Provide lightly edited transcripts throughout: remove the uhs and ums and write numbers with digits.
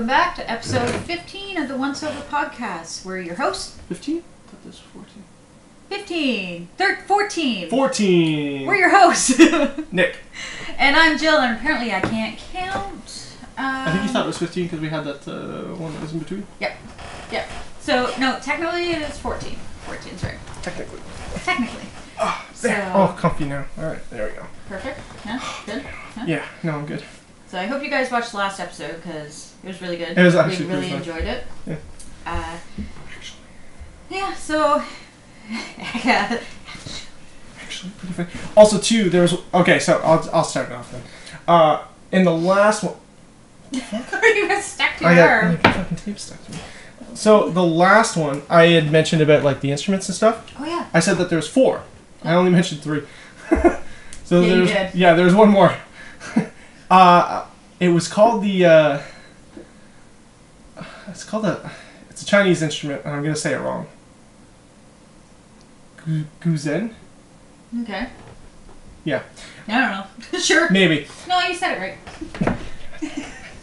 Welcome back to episode 15 of the Once Over podcast. We're your hosts. 15? I thought this was 14. 15. 14. 14. We're your hosts. Nick. And I'm Jill, and apparently I can't count. I think you thought it was 15 because we had that one that was in between. Yep. So, no, technically it is 14. 14's right. Technically. Oh, there. Oh, comfy now. Alright, there we go. Perfect. Yeah, good. Huh? Yeah, no, I'm good. So I hope you guys watched the last episode because it was really good. It was actually we really enjoyed it. Yeah. Yeah, so... Actually, pretty fun. Also, too, there was... Okay, so I'll start it off then. In the last one... Are you stuck to your arm? I got fucking tape stuck to me. So, the last one, I had mentioned about, like, the instruments and stuff. Oh, yeah. I said that there's 4. I only mentioned 3. So yeah, you did. Yeah, there's one more. It was called the, it's a Chinese instrument, and I'm going to say it wrong. Guzen? Okay. Yeah. I don't know. Sure. Maybe. No, you said it right.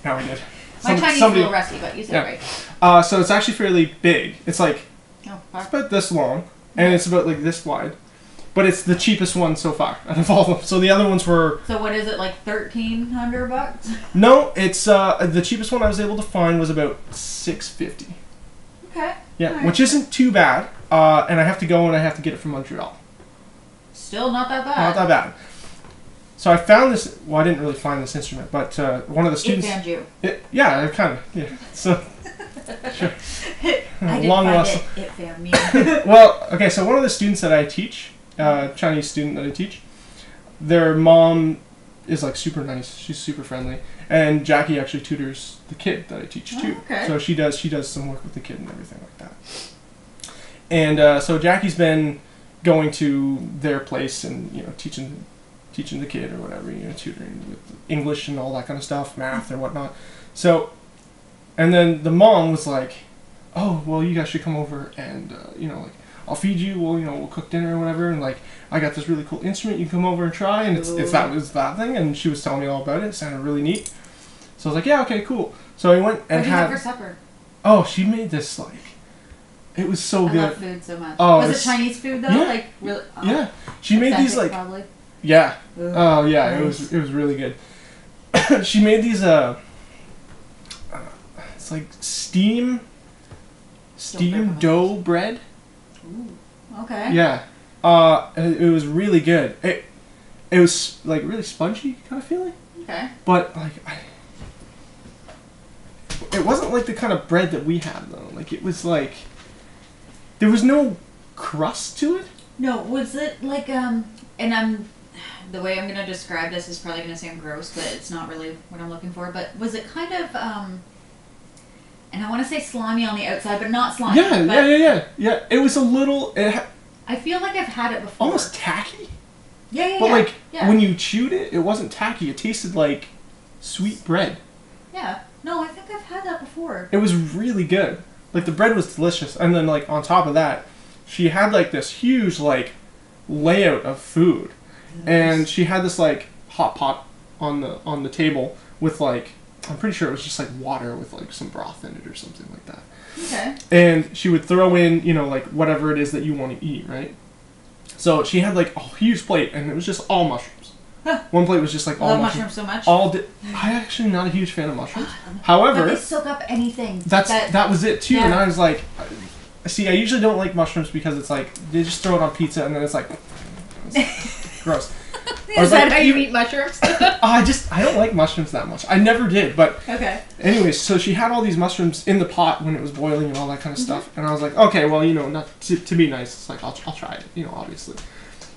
Now we did. My Chinese is a little rusty, but you said it right. So it's actually fairly big. It's like, it's about this long, and it's about like this wide. But it's the cheapest one so far out of all of them. So the other ones were... So what is it, like $1,300? No, it's the cheapest one I was able to find was about $650. Okay. Yeah, right. Which isn't too bad. And I have to go and I have to get it from Montreal. Still not that bad. Not that bad. So I found this... Well, I didn't really find this instrument, but one of the students... It found you. Yeah, kind of. Yeah. So... Sure. I didn't find it. It found me. Well, okay, so one of the students that I teach... Chinese student that I teach, their mom is like super nice. She's super friendly, and Jackie actually tutors the kid that I teach too. Okay. So she does some work with the kid and everything like that. And so Jackie's been going to their place and teaching the kid or whatever, tutoring with English and all that kind of stuff, math or whatnot. So, and then the mom was like, "Oh, well, you guys should come over and like." I'll feed you, we'll cook dinner or whatever, and like, I got this really cool instrument, you can come over and try, and it's that thing, and she was telling me all about it sounded really neat. So I was like, yeah, okay, cool. So I went and what did you have for supper? Oh, she made this, like, it was so good. I love food so much. Oh, was it Chinese food, though? Yeah. Like, really? Oh, yeah. She made these, like, probably? Yeah. Ooh, oh, yeah, nice. it was really good. She made these, it's like steam dough bread. Ooh, okay. Yeah. It was really good. It was like really spongy kind of feeling. Okay. But like it wasn't like the kind of bread that we had though. Like it was like there was no crust to it. No, was it like the way I'm gonna describe this is probably gonna sound gross, but it's not really what I'm looking for. But was it kind of and I want to say slimy on the outside, but not slimy. Yeah. It was a little. I feel like I've had it before. Almost tacky. Yeah. But like when you chewed it, it wasn't tacky. It tasted like sweet bread. Yeah. No, I think I've had that before. It was really good. Like the bread was delicious, and then like on top of that, she had like this huge like layout of food, and she had this like hot pot on the table with like. I'm pretty sure it was just like water with like some broth in it or something like that. Okay. And she would throw in, like whatever it is that you want to eat, right? So she had like a huge plate and it was just all mushrooms. Huh. One plate was just like all mushrooms so much. I'm actually not a huge fan of mushrooms. However, but they soak up anything. That was it too. Yeah. And I was like, see, I usually don't like mushrooms because it's like they just throw it on pizza and then it's like gross. Is that how you eat mushrooms? I don't like mushrooms that much. I never did, but... Okay. Anyways, so she had all these mushrooms in the pot when it was boiling and all that kind of stuff. And I was like, okay, well, not to be nice, it's like, I'll try it, obviously.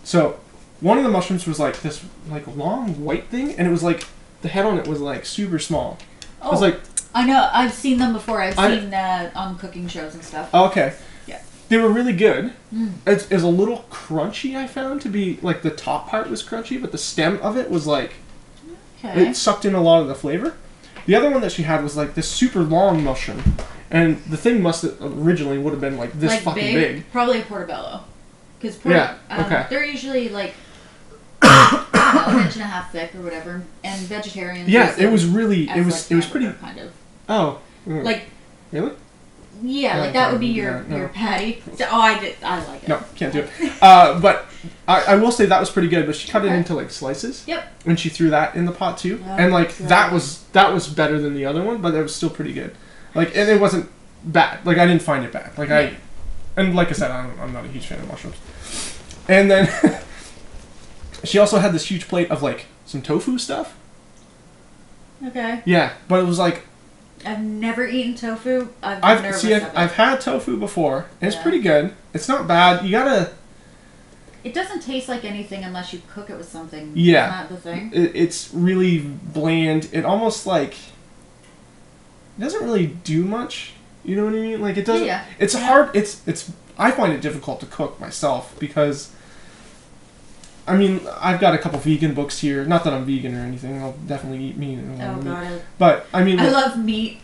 So, one of the mushrooms was like this, like, long white thing, and it was like, the head on it was like super small. Oh, I was like... I know, I've seen them before. I've seen on cooking shows and stuff. Okay. Yeah. They were really good. It was a little crunchy, I found, to be, like, the top part was crunchy, but the stem of it was, like, it sucked in a lot of the flavor. The other one that she had was, like, this super long mushroom, and the thing originally would have been, like, this like fucking big. Probably a portobello. Because they're usually, like, an inch and a half thick or whatever, and vegetarians. Yeah, it was really, it was pretty, kind of. Oh, Like, really? yeah, No, like that would be can't do that, your no. patty. So, I like it. No, can't do it. But I will say that was pretty good. But she cut it into like slices. Yep. And she threw that in the pot too. Oh, and like God. that was better than the other one, but it was still pretty good. Like, and it wasn't bad. Like, I didn't find it bad. Like and like I said, I'm not a huge fan of mushrooms. And then she also had this huge plate of like some tofu stuff. Okay. Yeah, but it was like I've never eaten tofu. I've nervous of it. I've had tofu before. And it's Yeah. pretty good. It's not bad. You gotta. It doesn't taste like anything unless you cook it with something. Yeah. Isn't that the thing? It's really bland. It almost like it doesn't really do much. You know what I mean? Like, it doesn't. Yeah. It's hard. It's. I find it difficult to cook myself because. I mean, I've got a couple vegan books here. Not that I'm vegan or anything. I'll definitely eat meat. Oh god. But I mean, I love meat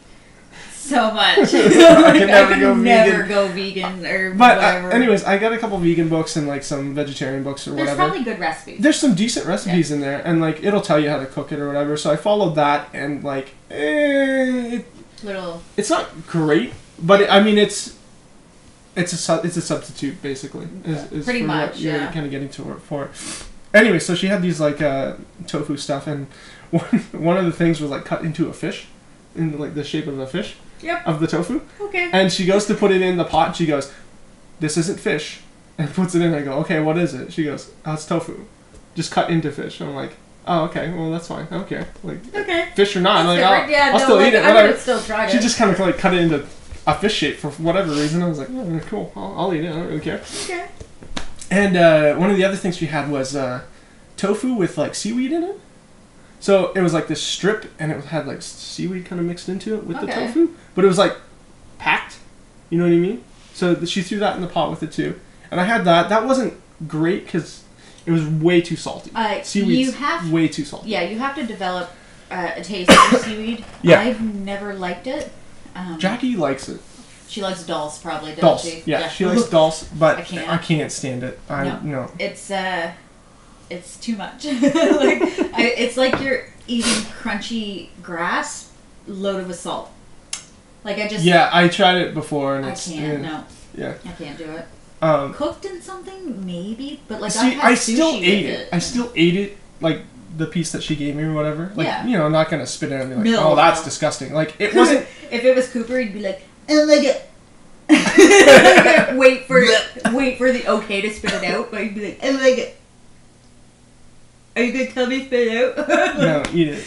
so much. I can never go vegan or But whatever. anyways, I got a couple vegan books and like some vegetarian books or There's whatever. probably good recipes. There's some decent recipes in there, and like it'll tell you how to cook it or whatever. So I followed that, and like, it's not great, but I mean it's a substitute basically. Is Pretty for much, what you're yeah. kind of getting to it for. Anyway, so she had these like tofu stuff, and one of the things was like cut into a fish, in like the shape of a fish. Yep. Of the tofu. Okay. And she goes to put it in the pot, and she goes, "This isn't fish," and puts it in. I go, "Okay, what is it?" She goes, "Oh, it's tofu, just cut into fish." I'm like, "Oh, okay, well that's fine. I don't care. Like, Okay. fish or not, That's like different. I'll still eat it. I Whatever." would still try it. She just kind of like cut it into a fish shape for whatever reason. I was like, "Oh, cool. I'll eat it. I don't really care." Okay. And one of the other things she had was tofu with like seaweed in it. So it was like this strip, and it had like seaweed kind of mixed into it with the tofu, but it was like packed. You know what I mean? So she threw that in the pot with it too, and I had that. That wasn't great because it was way too salty. Seaweed's way too salty. Yeah, you have to develop a taste for seaweed. Yeah. I've never liked it. Jackie likes it. She likes dulse, probably, doesn't Dulse. she? Yeah, she likes dulse, but I can't. I can't stand it. No. It's too much. It's like you're eating crunchy grass loaded with salt. Like Yeah, I tried it before, and I can't. No. Yeah. I can't do it. Um, Cooked in something, maybe, but like See, I've had I still sushi ate with it. I still ate it, like the piece that she gave me or whatever. Like, Yeah. you know, I'm not gonna spit it and be like, No, "Oh, that's no. disgusting." Like, it wasn't. If it was Cooper, he'd be like, "Oh my god." wait for the okay to spit it out, but he'd be like, "Oh my god." Are you gonna tell me to spit it out? No, eat it.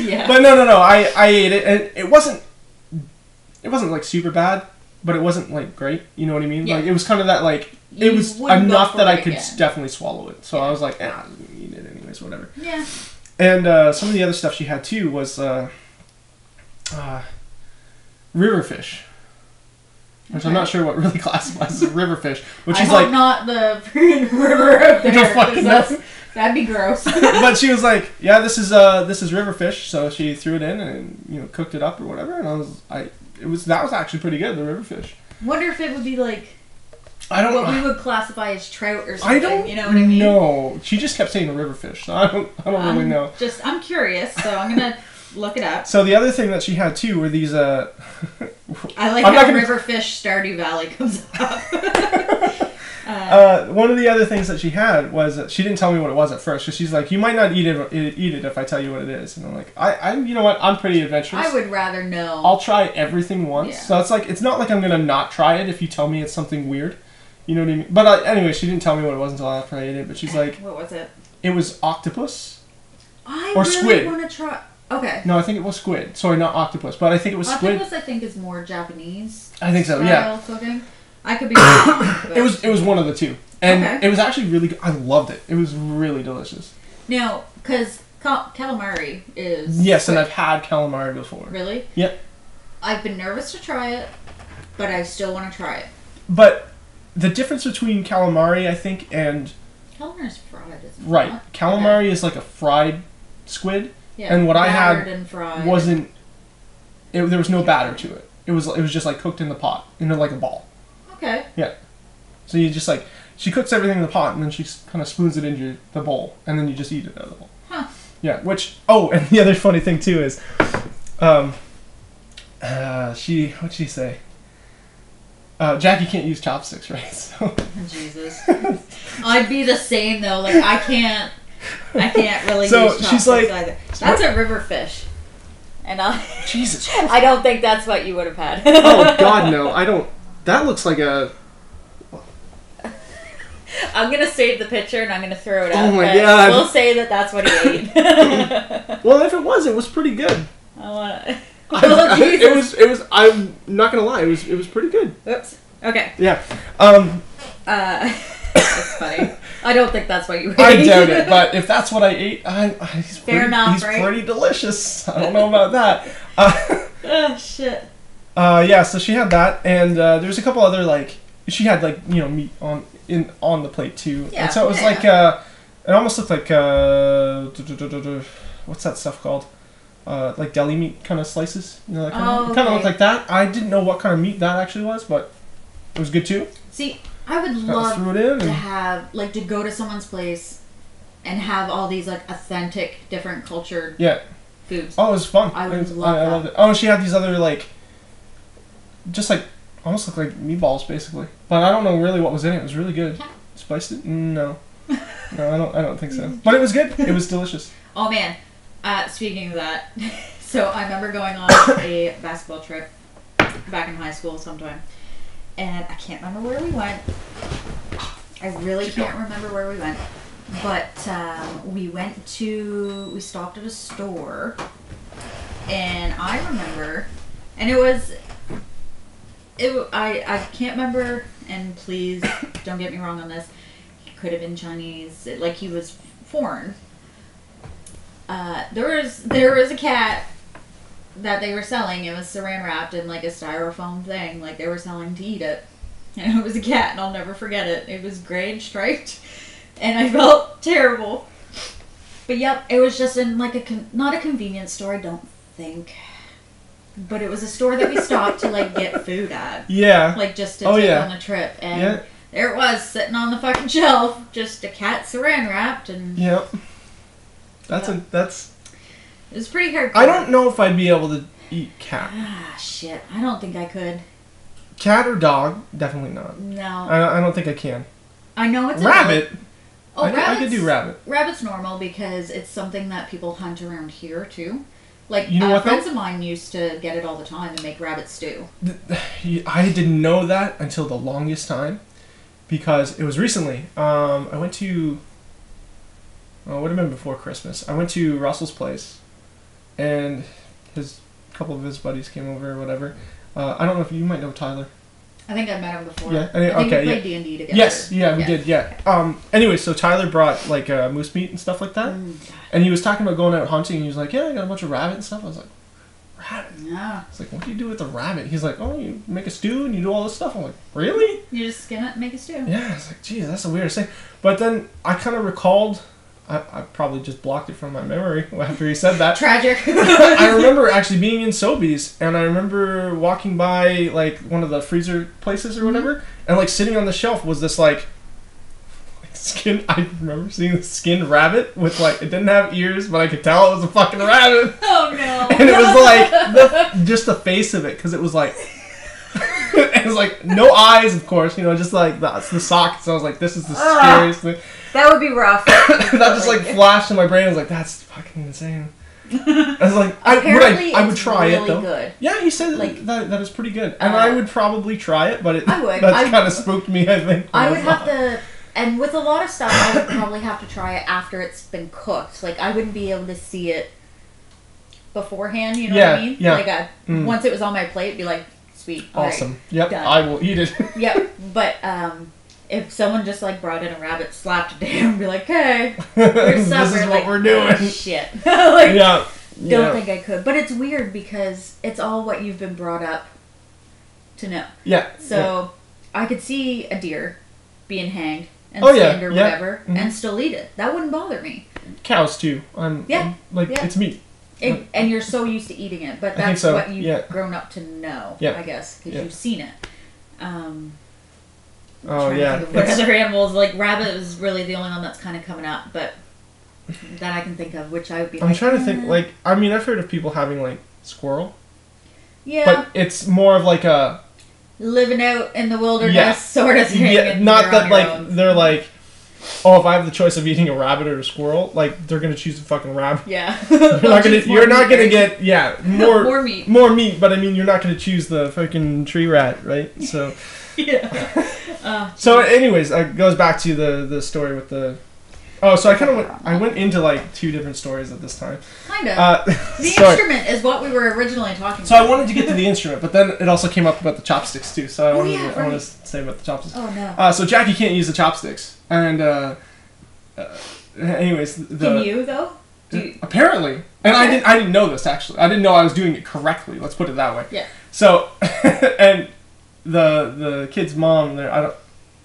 Yeah. But no. I ate it, and it wasn't like super bad, but it wasn't like great. You know what I mean? Yeah. Like, it was kind of that like You it was wouldn't go enough for that I it could again. definitely swallow it. So I was like, I'll eat it anyways, whatever. Yeah. And some of the other stuff she had too was river fish. Which I'm not sure what really classifies as river fish. Which is like not the freaking river out there. Don't fucking 'cause know. that'd be gross. But she was like, "Yeah, this is river fish." So she threw it in and cooked it up or whatever. And that was actually pretty good, the river fish. Wonder if it would be like I don't what know. we would classify as trout or something. I don't you know what I mean? know. She just kept saying river fish. So I don't really know. I'm curious, so I'm gonna look it up. So the other thing that she had too were these I like I'm not how gonna- river fish Stardew Valley comes up. one of the other things that she had was that she didn't tell me what it was at first. So she's like, "You might not eat it if I tell you what it is." And I'm like, "I you know what? I'm pretty adventurous. I would rather know. I'll try everything once." Yeah. So it's not like I'm gonna not try it if you tell me it's something weird. You know what I mean? But anyway, she didn't tell me what it was until after I ate it. But she's like, What was it? "It was octopus." I Or really squid. want to try. Okay. No, I think it was squid. Sorry, not octopus, but I think it was squid. Octopus, I think, is more Japanese. I think so. Style Yeah. cooking. I could be wrong. but- It was one of the two, and Okay. it was actually really good. I loved it. It was really delicious. Now, because calamari is. Yes, and squid. I've had calamari before. Really? Yep. I've been nervous to try it, but I still want to try it. But the difference between calamari, I think, and Calamari's fried, isn't it? right, not? calamari is like a fried squid, Yeah, and what I battered had and fried. wasn't. There was no batter to it. It was just like cooked in the pot, like a ball. Okay. Yeah. So you just like she cooks everything in the pot, and then she kind of spoons it into the bowl, and then you just eat it out of the bowl. Huh. Yeah. And the other funny thing too is, What'd she say? Jackie can't use chopsticks, right? So. Jesus. I'd be the same though. Like I can't really So use chopsticks she's like, either. That's a river fish. And Jesus. I don't think that's what you would have had. Oh God, no! I don't. That looks like a. I'm gonna save the picture and I'm gonna throw it out. Oh my God! We'll say that that's what he ate. Well, if it was pretty good. I wanna. It was. I'm not gonna lie. It was pretty good. Oops. Okay. Yeah. That's funny. I don't think that's what you ate. I doubt it, but if that's what I ate, he's pretty delicious. I don't know about that. Oh shit. Yeah. So she had that, and there's a couple other she had meat on the plate too. Yeah. And so it was it almost looked like what's that stuff called? Like deli meat kind of slices. You know, that kind of looked like that. I didn't know what kind of meat that actually was, but it was good too. See, I would love to have to go to someone's place and have all these authentic, different cultured foods. Oh, it was fun. I would love that. I loved it. Oh, and she had these other just almost look like meatballs basically, but I don't know really what was in it. It was really good. Spiced it? No, no, I don't think so. But it was good. It was delicious. Oh man, speaking of that, so I remember going on a basketball trip back in high school sometime. And I can't remember where we went. I really can't remember where we went. But we stopped at a store. And I remember, and I can't remember, and please don't get me wrong on this. He could have been Chinese, he was foreign. There was a cat that they were selling. It was saran wrapped in a styrofoam thing, they were selling to eat it, and it was a cat, and I'll never forget it. It was gray and striped, and I felt terrible. But yep, it was just in not a convenience store, I don't think, but it was a store that we stopped to get food at. Yeah. Just to take on a trip, and there it was sitting on the fucking shelf, just a cat saran wrapped, and yep. It was pretty hardcore. I don't know if I'd be able to eat cat. Ah, shit. I don't think I could. Cat or dog? Definitely not. No. I don't think I can. I know it's rabbit. I could do rabbit. Rabbit's normal because it's something that people hunt around here too. Friends of mine used to get it all the time and make rabbit stew. I didn't know that until the longest time because it was recently. I went to. Well, it would have been before Christmas. I went to Russell's place. And a couple of his buddies came over or whatever. I don't know if you might know Tyler. I think I met him before. Yeah, I think we played D&D together. Yes, we did. Yeah. Anyway, so Tyler brought moose meat and stuff like that, and he was talking about going out hunting. And he was like, "Yeah, I got a bunch of rabbit and stuff." I was like, "Rabbit?" Yeah. It's like, "What do you do with the rabbit?" He's like, "Oh, you make a stew and you do all this stuff." I'm like, "Really?" You just skin it and make a stew. Yeah. I was like, "Geez, that's the weirdest thing." But then I kind of recalled. I probably just blocked it from my memory after he said that. Tragic. I remember actually being in Sobeys, and I remember walking by one of the freezer places or whatever, and sitting on the shelf was this skin. I remember seeing the skinned rabbit with it didn't have ears, but I could tell it was a fucking rabbit. Oh no! And it was just the face of it, because it was it was no eyes, of course, just that's the sockets. So I was like, this is the scariest thing. That would be rough. That just flashed in my brain. I was like, that's fucking insane. I was like, I would try really it though. Good. Yeah, he said that is pretty good, and I would probably try it, but I would. That's kind of spooked me. I think I would have to, and with a lot of stuff, I would probably have to try it after it's been cooked. I wouldn't be able to see it beforehand. You know what I mean? Yeah. Once it was on my plate, be like, sweet, awesome. Right, yep, done. I will eat it. Yep, but if someone just brought in a rabbit, slapped it down, and be like, "Hey, here's supper." This is what we're doing. Oh, shit. Don't Yeah. think I could. But it's weird because it's all what you've been brought up to know. Yeah. So I could see a deer being hanged and skinned or whatever and still eat it. That wouldn't bother me. Cows too. It's meat. And you're so used to eating it, but that's what you've grown up to know, I guess, because you've seen it. What other animals, rabbit is really the only one that's kind of coming up, but that I can think of, which I would be I'm trying to think, I've heard of people having, squirrel. Yeah. But it's more of like a living out in the wilderness sort of thing. Yeah, and not you're that on your like own. they're like, oh, if I have the choice of eating a rabbit or a squirrel, like they're gonna choose a fucking rabbit. Yeah. You're not gonna get more more meat. More meat, but I mean you're not gonna choose the fucking tree rat, right? So yeah. so anyways, it goes back to the story with the. Oh, so I went into like two different stories at this time. Kind of. The sorry. instrument is what we were originally talking So about. I wanted to get to the instrument, but then it also came up about the chopsticks too. So I wanted to say about the chopsticks. Oh no. So Jackie can't use the chopsticks, and anyways, Can you though? Apparently, and Okay. I didn't know this actually. I didn't know I was doing it correctly. Let's put it that way. Yeah. So, and the kid's mom there,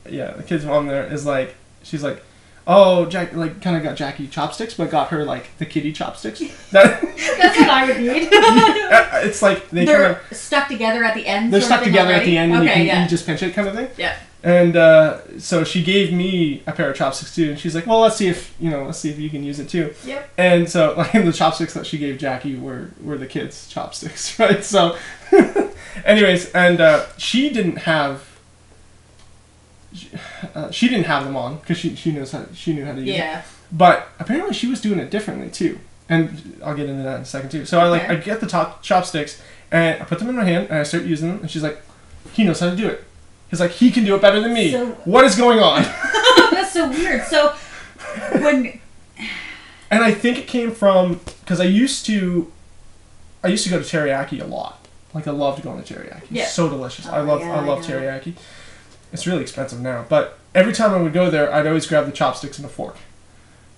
the kid's mom there is like, she's like, oh, Jack, like, kind of got Jackie chopsticks, but got her, like, the kitty chopsticks. That's what I would need. It's like, they're stuck together at the end. They're stuck together at the end, and okay, you just pinch it kind of thing. Yeah. And so she gave me a pair of chopsticks, too, and she's like, well, let's see if you can use it, too. Yep. And so, like, the chopsticks that she gave Jackie were the kids' chopsticks, right? So, anyways, and she didn't have them on because she knew how to use it. But apparently she was doing it differently too, and I'll get into that in a second too. So I get the chopsticks and I put them in my hand and I start using them, and she's like, he knows how to do it. He's like, he can do it better than me. So, what is going on? That's so weird. So when and I think it came from because I used to go to teriyaki a lot. Like I loved going to teriyaki. Yeah. It's so delicious. Oh, I love teriyaki. It's really expensive now, but every time I would go there, I'd always grab the chopsticks and a fork.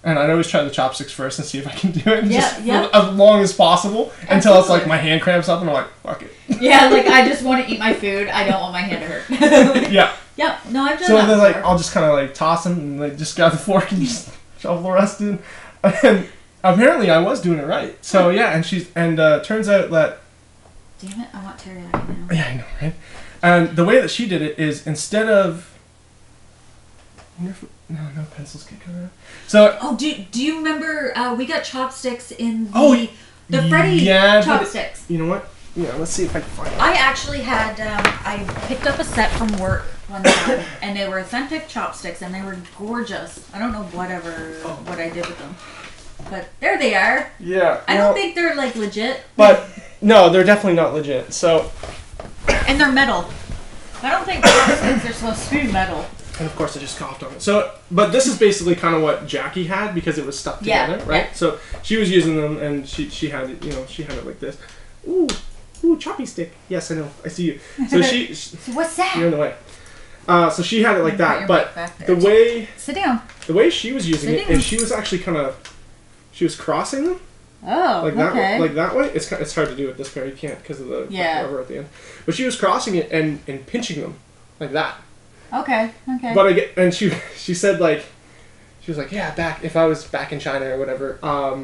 And I'd always try the chopsticks first and see if I can do it for as long as possible until it's like my hand cramps up and I'm like, fuck it. Yeah, like I just want to eat my food. I don't want my hand to hurt. Yeah. Yeah, no, I've done so that then before. I'll just kind of like toss them and like just grab the fork and just shovel the rest in. And apparently I was doing it right. So yeah, and turns out that... Damn it, I want teriyaki now. Yeah, I know, right? And the way that she did it is instead of... No pencils can come out. So... Oh, do you remember we got chopsticks in the Freddy chopsticks? You know what? Yeah, let's see if I can find it. I actually had, I picked up a set from work one time, and they were authentic chopsticks, and they were gorgeous. I don't know what I did with them. But there they are. Yeah. I don't think they're, like, legit. But, no, they're definitely not legit, so... And they're metal. I don't think chopsticks are supposed to be metal. And of course I just coughed on it. So, but this is basically kind of what Jackie had because it was stuck together, right? Yeah. So she was using them and she had it, she had it like this. Ooh, choppy stick. Yes, I know. I see you. So So what's that? You're in the way. So she had it like that, but the way... Sit down. The way she was using it is she was actually she was crossing them. Oh, okay. Like that way. It's hard to do with this pair. You can't because of the rubber at the end. But she was crossing it and pinching them like that. Okay. But she said like, she was like, yeah, if I was back in China or whatever, I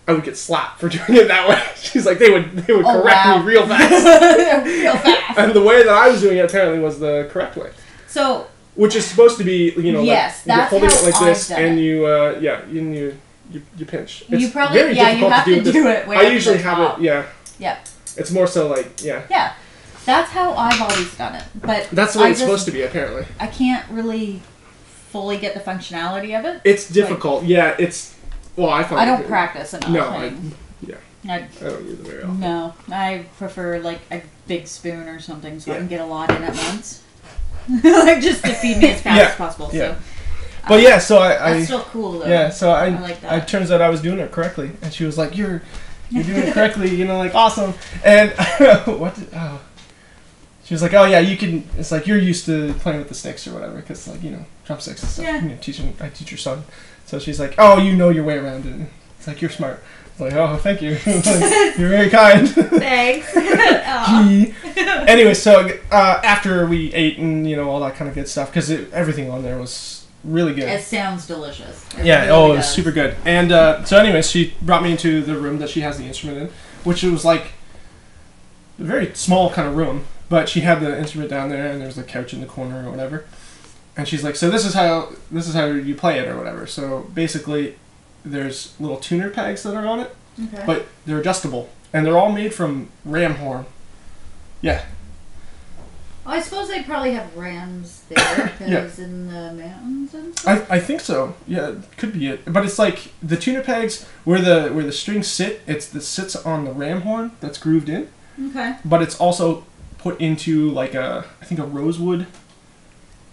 would get slapped for doing it that way. She's like, they would correct me real fast. Real fast. And the way that I was doing it apparently was the correct way. So. Which is supposed to be, yes, like, that's you're holding how it like this, I've done and it. you pinch. You probably you have to do it. I usually have it. Yeah. Yeah. It's more so like Yeah. That's how I've always done it, but that's the way it's supposed to be, apparently. I can't really fully get the functionality of it. It's difficult. Like, it's. Well, I find. I don't practice enough. No, I don't use it very often. No, I prefer like a big spoon or something so I can get a lot in at once. Like just to feed me as fast as possible. Yeah. So. But yeah, so that's still cool though. Yeah, so I like that. It turns out I was doing it correctly, and she was like, "You're doing it correctly," like awesome. And she was like, "Oh yeah, you can." It's like you're used to playing with the sticks or whatever, because like drumsticks and stuff. Yeah. I teach your son, so she's like, "Oh, you know your way around it." It's like you're smart. It's like, "Oh, thank you. Like, you're very kind." Thanks. Anyway, so after we ate and all that kind of good stuff, because everything on there was really good. It sounds delicious. It was super good. And so anyways, she brought me into the room that she has the instrument in, which was like a very small kind of room, but she had the instrument down there, and there was a couch in the corner or whatever. And she's like, so this is how you play it or whatever. So basically, there's little tuner pegs that are on it, but they're adjustable, and they're all made from ram horn. Yeah. I suppose they probably have rams there because in the mountains and stuff. I think so. Yeah, it could be it. But it's like the tuner pegs where the strings sit. It sits on the ram horn that's grooved in. Okay. But it's also put into like I think a rosewood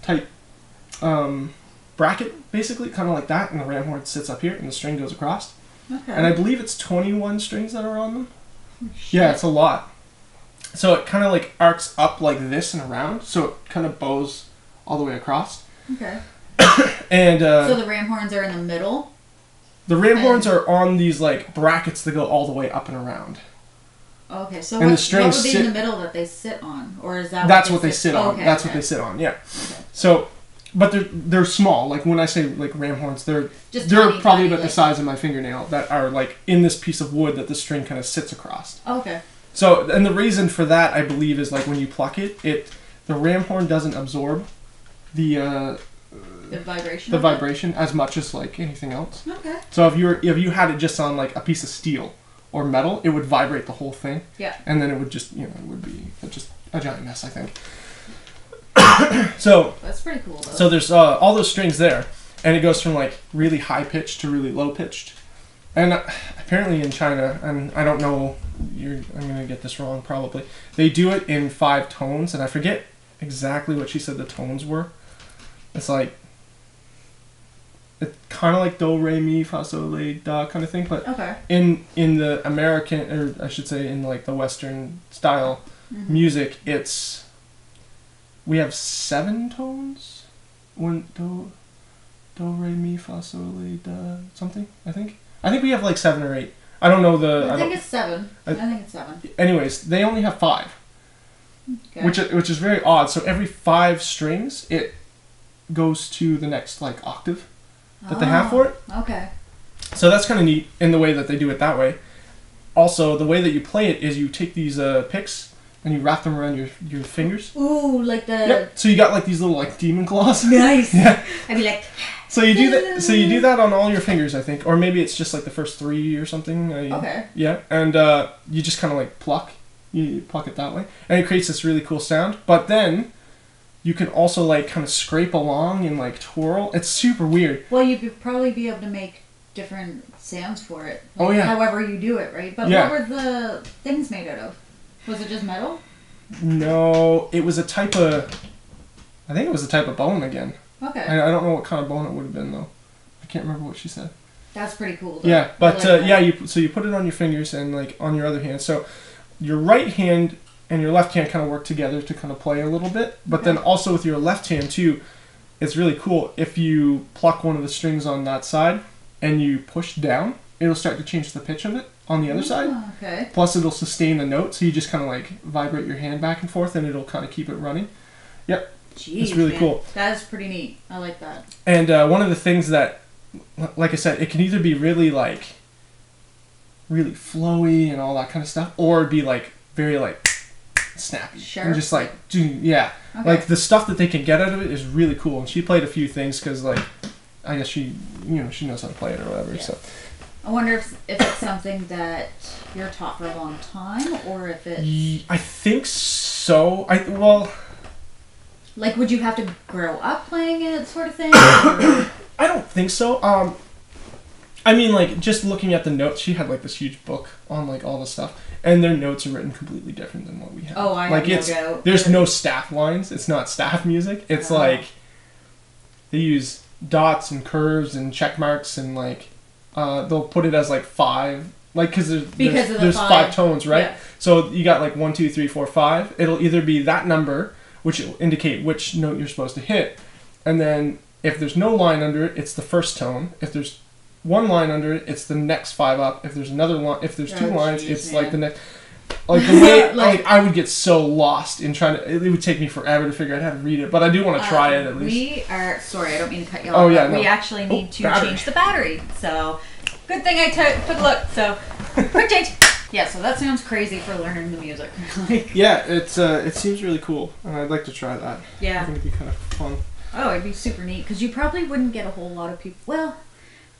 type bracket, basically, kind of like that. And the ram horn sits up here, and the string goes across. Okay. And I believe it's 21 strings that are on them. Shit. Yeah, it's a lot. So it kind of like arcs up like this and around, so it kind of bows all the way across. Okay. And so the ram horns are in the middle? The ram horns are on these like brackets that go all the way up and around. Okay, so and what strings would be in the middle that they sit on? Or is that That's what they sit on. Okay, That's what they sit on, yeah. Okay. So, but they're small. Like when I say like ram horns, they're tiny, probably about the size of my fingernail that are like in this piece of wood that the string kind of sits across. Okay. So, and the reason for that, I believe, is like when you pluck it, the ram horn doesn't absorb the vibration as much as like anything else. Okay. So if you had it just on like a piece of steel or metal, it would vibrate the whole thing. Yeah. And then it would just it would be just a giant mess, I think. So that's pretty cool though. So there's all those strings there, and it goes from like really high pitched to really low pitched. And apparently in China, and I don't know, I'm going to get this wrong probably, they do it in 5 tones, and I forget exactly what she said the tones were. It's like, it's kind of like do, re, mi, fa, sol, la, da kind of thing, but okay. in the American, or I should say in like the Western style music, we have 7 tones? Do, re, mi, fa, sol, la, da, something, I think we have like 7 or 8. I don't know I think it's 7. I think it's 7. Anyways, they only have 5, okay. which is very odd. So every 5 strings, it goes to the next like octave that they have for it. Okay. So that's kind of neat in the way that they do it that way. Also, the way that you play it is you take these picks and you wrap them around your fingers. Ooh, like the. Yep. So you got like these little like demon claws. Nice. Yeah. I'd be like. So you do that. So you do that on all your fingers, I think, or maybe it's just like the first 3 or something. Okay. Yeah, and you just kind of like pluck. You pluck it that way, and it creates this really cool sound. But then you can also like kind of scrape along and like twirl. It's super weird. Well, you could probably be able to make different sounds for it. Like, oh yeah. However you do it, right? But yeah. What were the things made out of? Was it just metal? No, it was a type of. I think it was a type of bone again. Okay. I don't know what kind of bone it would have been though. I can't remember what she said. That's pretty cool. Though. Yeah, but like yeah, you put it on your fingers and like on your other hand. So your right hand and your left hand kind of work together to kind of play a little bit. But then also with your left hand too, it's really cool. If you pluck one of the strings on that side and you push down, it'll start to change the pitch of it on the other side. Okay. Plus it'll sustain the note, so you just kind of like vibrate your hand back and forth and it'll kind of keep it running. Yep. Jeez, it's really cool. That is pretty neat. I like that. And one of the things that, like I said, it can either be really flowy and all that kind of stuff, or be like very like snappy. Sure. And just like, yeah. Okay. Like the stuff that they can get out of it is really cool. And she played a few things because like, I guess she knows how to play it or whatever. Yeah. So. I wonder if it's something that you're taught for a long time, or if it's. I think so. Like, would you have to grow up playing it, sort of thing? I don't think so. I mean, like, just looking at the notes, she had, like, this huge book on, like, all the stuff, and their notes are written completely different than what we have. Oh, I like, have no doubt. There's no staff lines. It's not staff music. It's, like, they use dots and curves and check marks, and, like, they'll put it as, like, 5, like, because there's 5 tones, right? Yeah. So you got, like, 1, 2, 3, 4, 5. It'll either be that number, which will indicate which note you're supposed to hit. And then if there's no line under it, it's the first tone. If there's one line under it, it's the next 5 up. If there's another line, if there's 2 lines, it's like the next. Like the way, like I would get so lost in trying to. It would take me forever to figure out how to read it, but I do want to try it at least. We are sorry, I don't mean to cut you off. Oh yeah, no. We actually need to change the battery. So good thing I took a look. So quick change. Yeah, so that sounds crazy for learning the music. Yeah, it seems really cool, and I'd like to try that. Yeah. I think it'd be kind of fun. Oh, it'd be super neat, because you probably wouldn't get a whole lot of people. Well,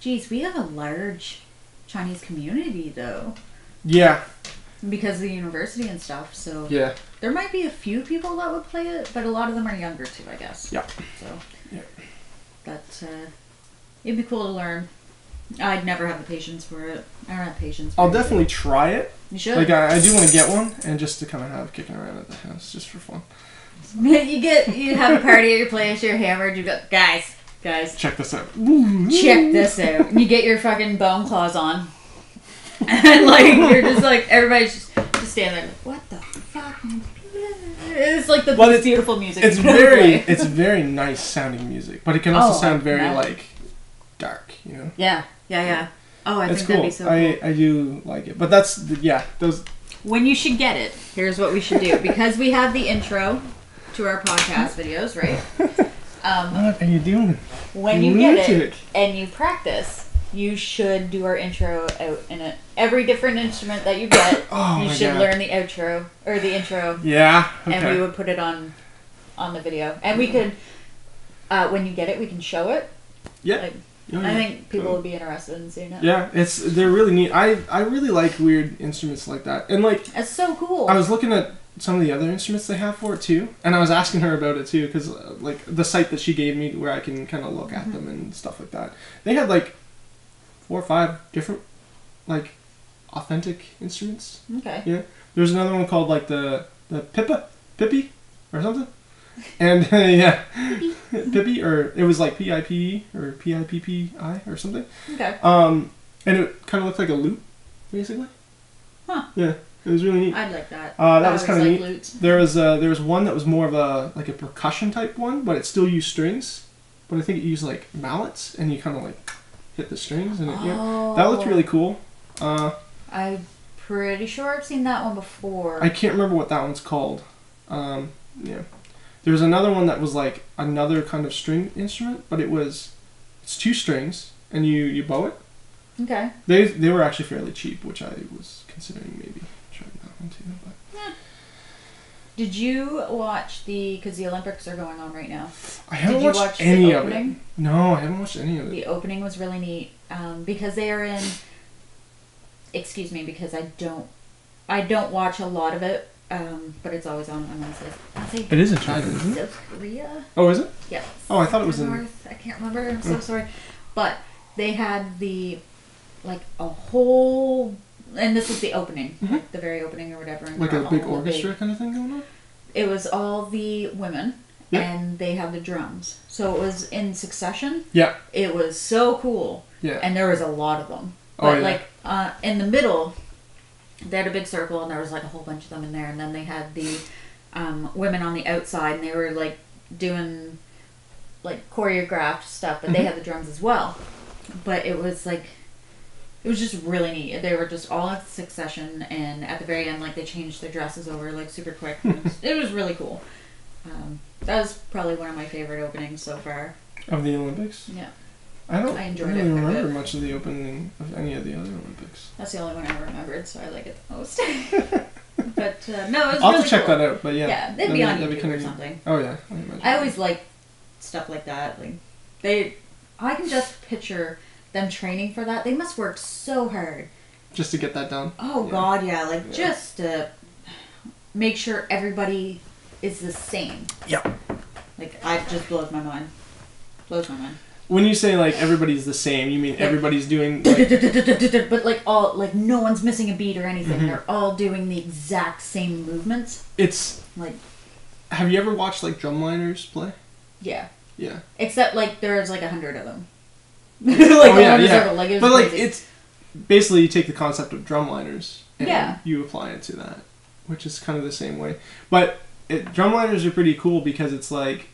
geez, we have a large Chinese community, though. Yeah. because of the university and stuff. So Yeah. there might be a few people that would play it, but a lot of them are younger too, I guess. Yeah. So Yeah. that's it'd be cool to learn. I'd never have the patience for it. I don't have patience. For I'll it, definitely try it. You should. Like I do want to get one, and just to kind of have kicking around at the house, just for fun. you have a party at your place. You're hammered. You go, guys. Check this out. Check this out. And you get your fucking bone claws on, and like you're just like everybody's just standing there. Like, what the fuck? It's like the most beautiful music. It's very nice sounding music, but it can also sound very like dark, you know. Yeah. Oh, I think cool. That'd be so cool. I do like it, but that's those. When you should get it, here's what we should do, because we have the intro to our podcast videos, right? What are you doing? When you get it and you practice, you should do our intro out in it. Every different instrument that you get, you should learn the outro or the intro. Yeah. Okay. And we would put it on the video, and we could when you get it, we can show it. Yeah. Like, I think people would be interested in seeing it. Yeah, they're really neat. I really like weird instruments like that, and like it's so cool. I was looking at some of the other instruments they have for it too, and I was asking her about it too, because like the site that she gave me where I can kind of look at them and stuff like that. They had like 4 or 5 different like authentic instruments. Okay. Yeah. There's another one called like the Pippi or something. And yeah, Pippi, or it was like Pipe or Pippi or something. Okay. And it kind of looked like a lute, basically. Huh. Yeah, it was really neat. I'd like that. That was kind of like neat. Lutes. There was one that was more of a like a percussion type one, but it still used strings. But I think it used like mallets, and you kind of like hit the strings, and that looked really cool. I'm pretty sure I've seen that one before. I can't remember what that one's called. Yeah. There was another one that was like another kind of string instrument, but it's 2 strings, and you bow it. Okay. They were actually fairly cheap, which I was considering maybe trying that one too. But. Yeah. Did you watch because the Olympics are going on right now? I haven't watched any of it. No, I haven't watched any of it. The opening was really neat because they are in. Excuse me, because I don't watch a lot of it. But it's always on. I say it is in China, isn't it? South Korea. Oh, is it? Yes. Oh, I thought it was North. I can't remember. I'm so sorry. But they had a whole, and this was the opening, like the very opening or whatever. Like a big orchestra kind of thing going on? It was all the women, and they had the drums. So it was in succession. Yeah. It was so cool. Yeah. And there was a lot of them. But in the middle, they had a big circle, and there was like a whole bunch of them in there, and then they had the women on the outside, and they were like doing like choreographed stuff, but they had the drums as well. But it was just really neat. They were just all in succession, and at the very end, like they changed their dresses over like super quick. It was really cool. That was probably one of my favorite openings so far. Of the Olympics? Yeah. I enjoyed really it. remember much of the opening of any of the other Olympics. That's the only one I remembered, so I like it the most. But no, it was I'll really have to check cool. that out. But yeah, it'd be on YouTube or something. Oh yeah, I always like stuff like that. Like I can just picture them training for that. They must work so hard just to get that done. Oh God, yeah. Just to make sure everybody is the same. Yeah. Like it just blows my mind. When you say like everybody's the same, you mean everybody's doing like... But like all like no one's missing a beat or anything. They're all doing the exact same movements. It's like, have you ever watched like drumliners play? Yeah. Yeah. Except like there's like 100 of them. Circle. Like, but like crazy. it's basically you take the concept of drumliners and you apply it to that, which is kind of the same way. But drumliners are pretty cool because it's like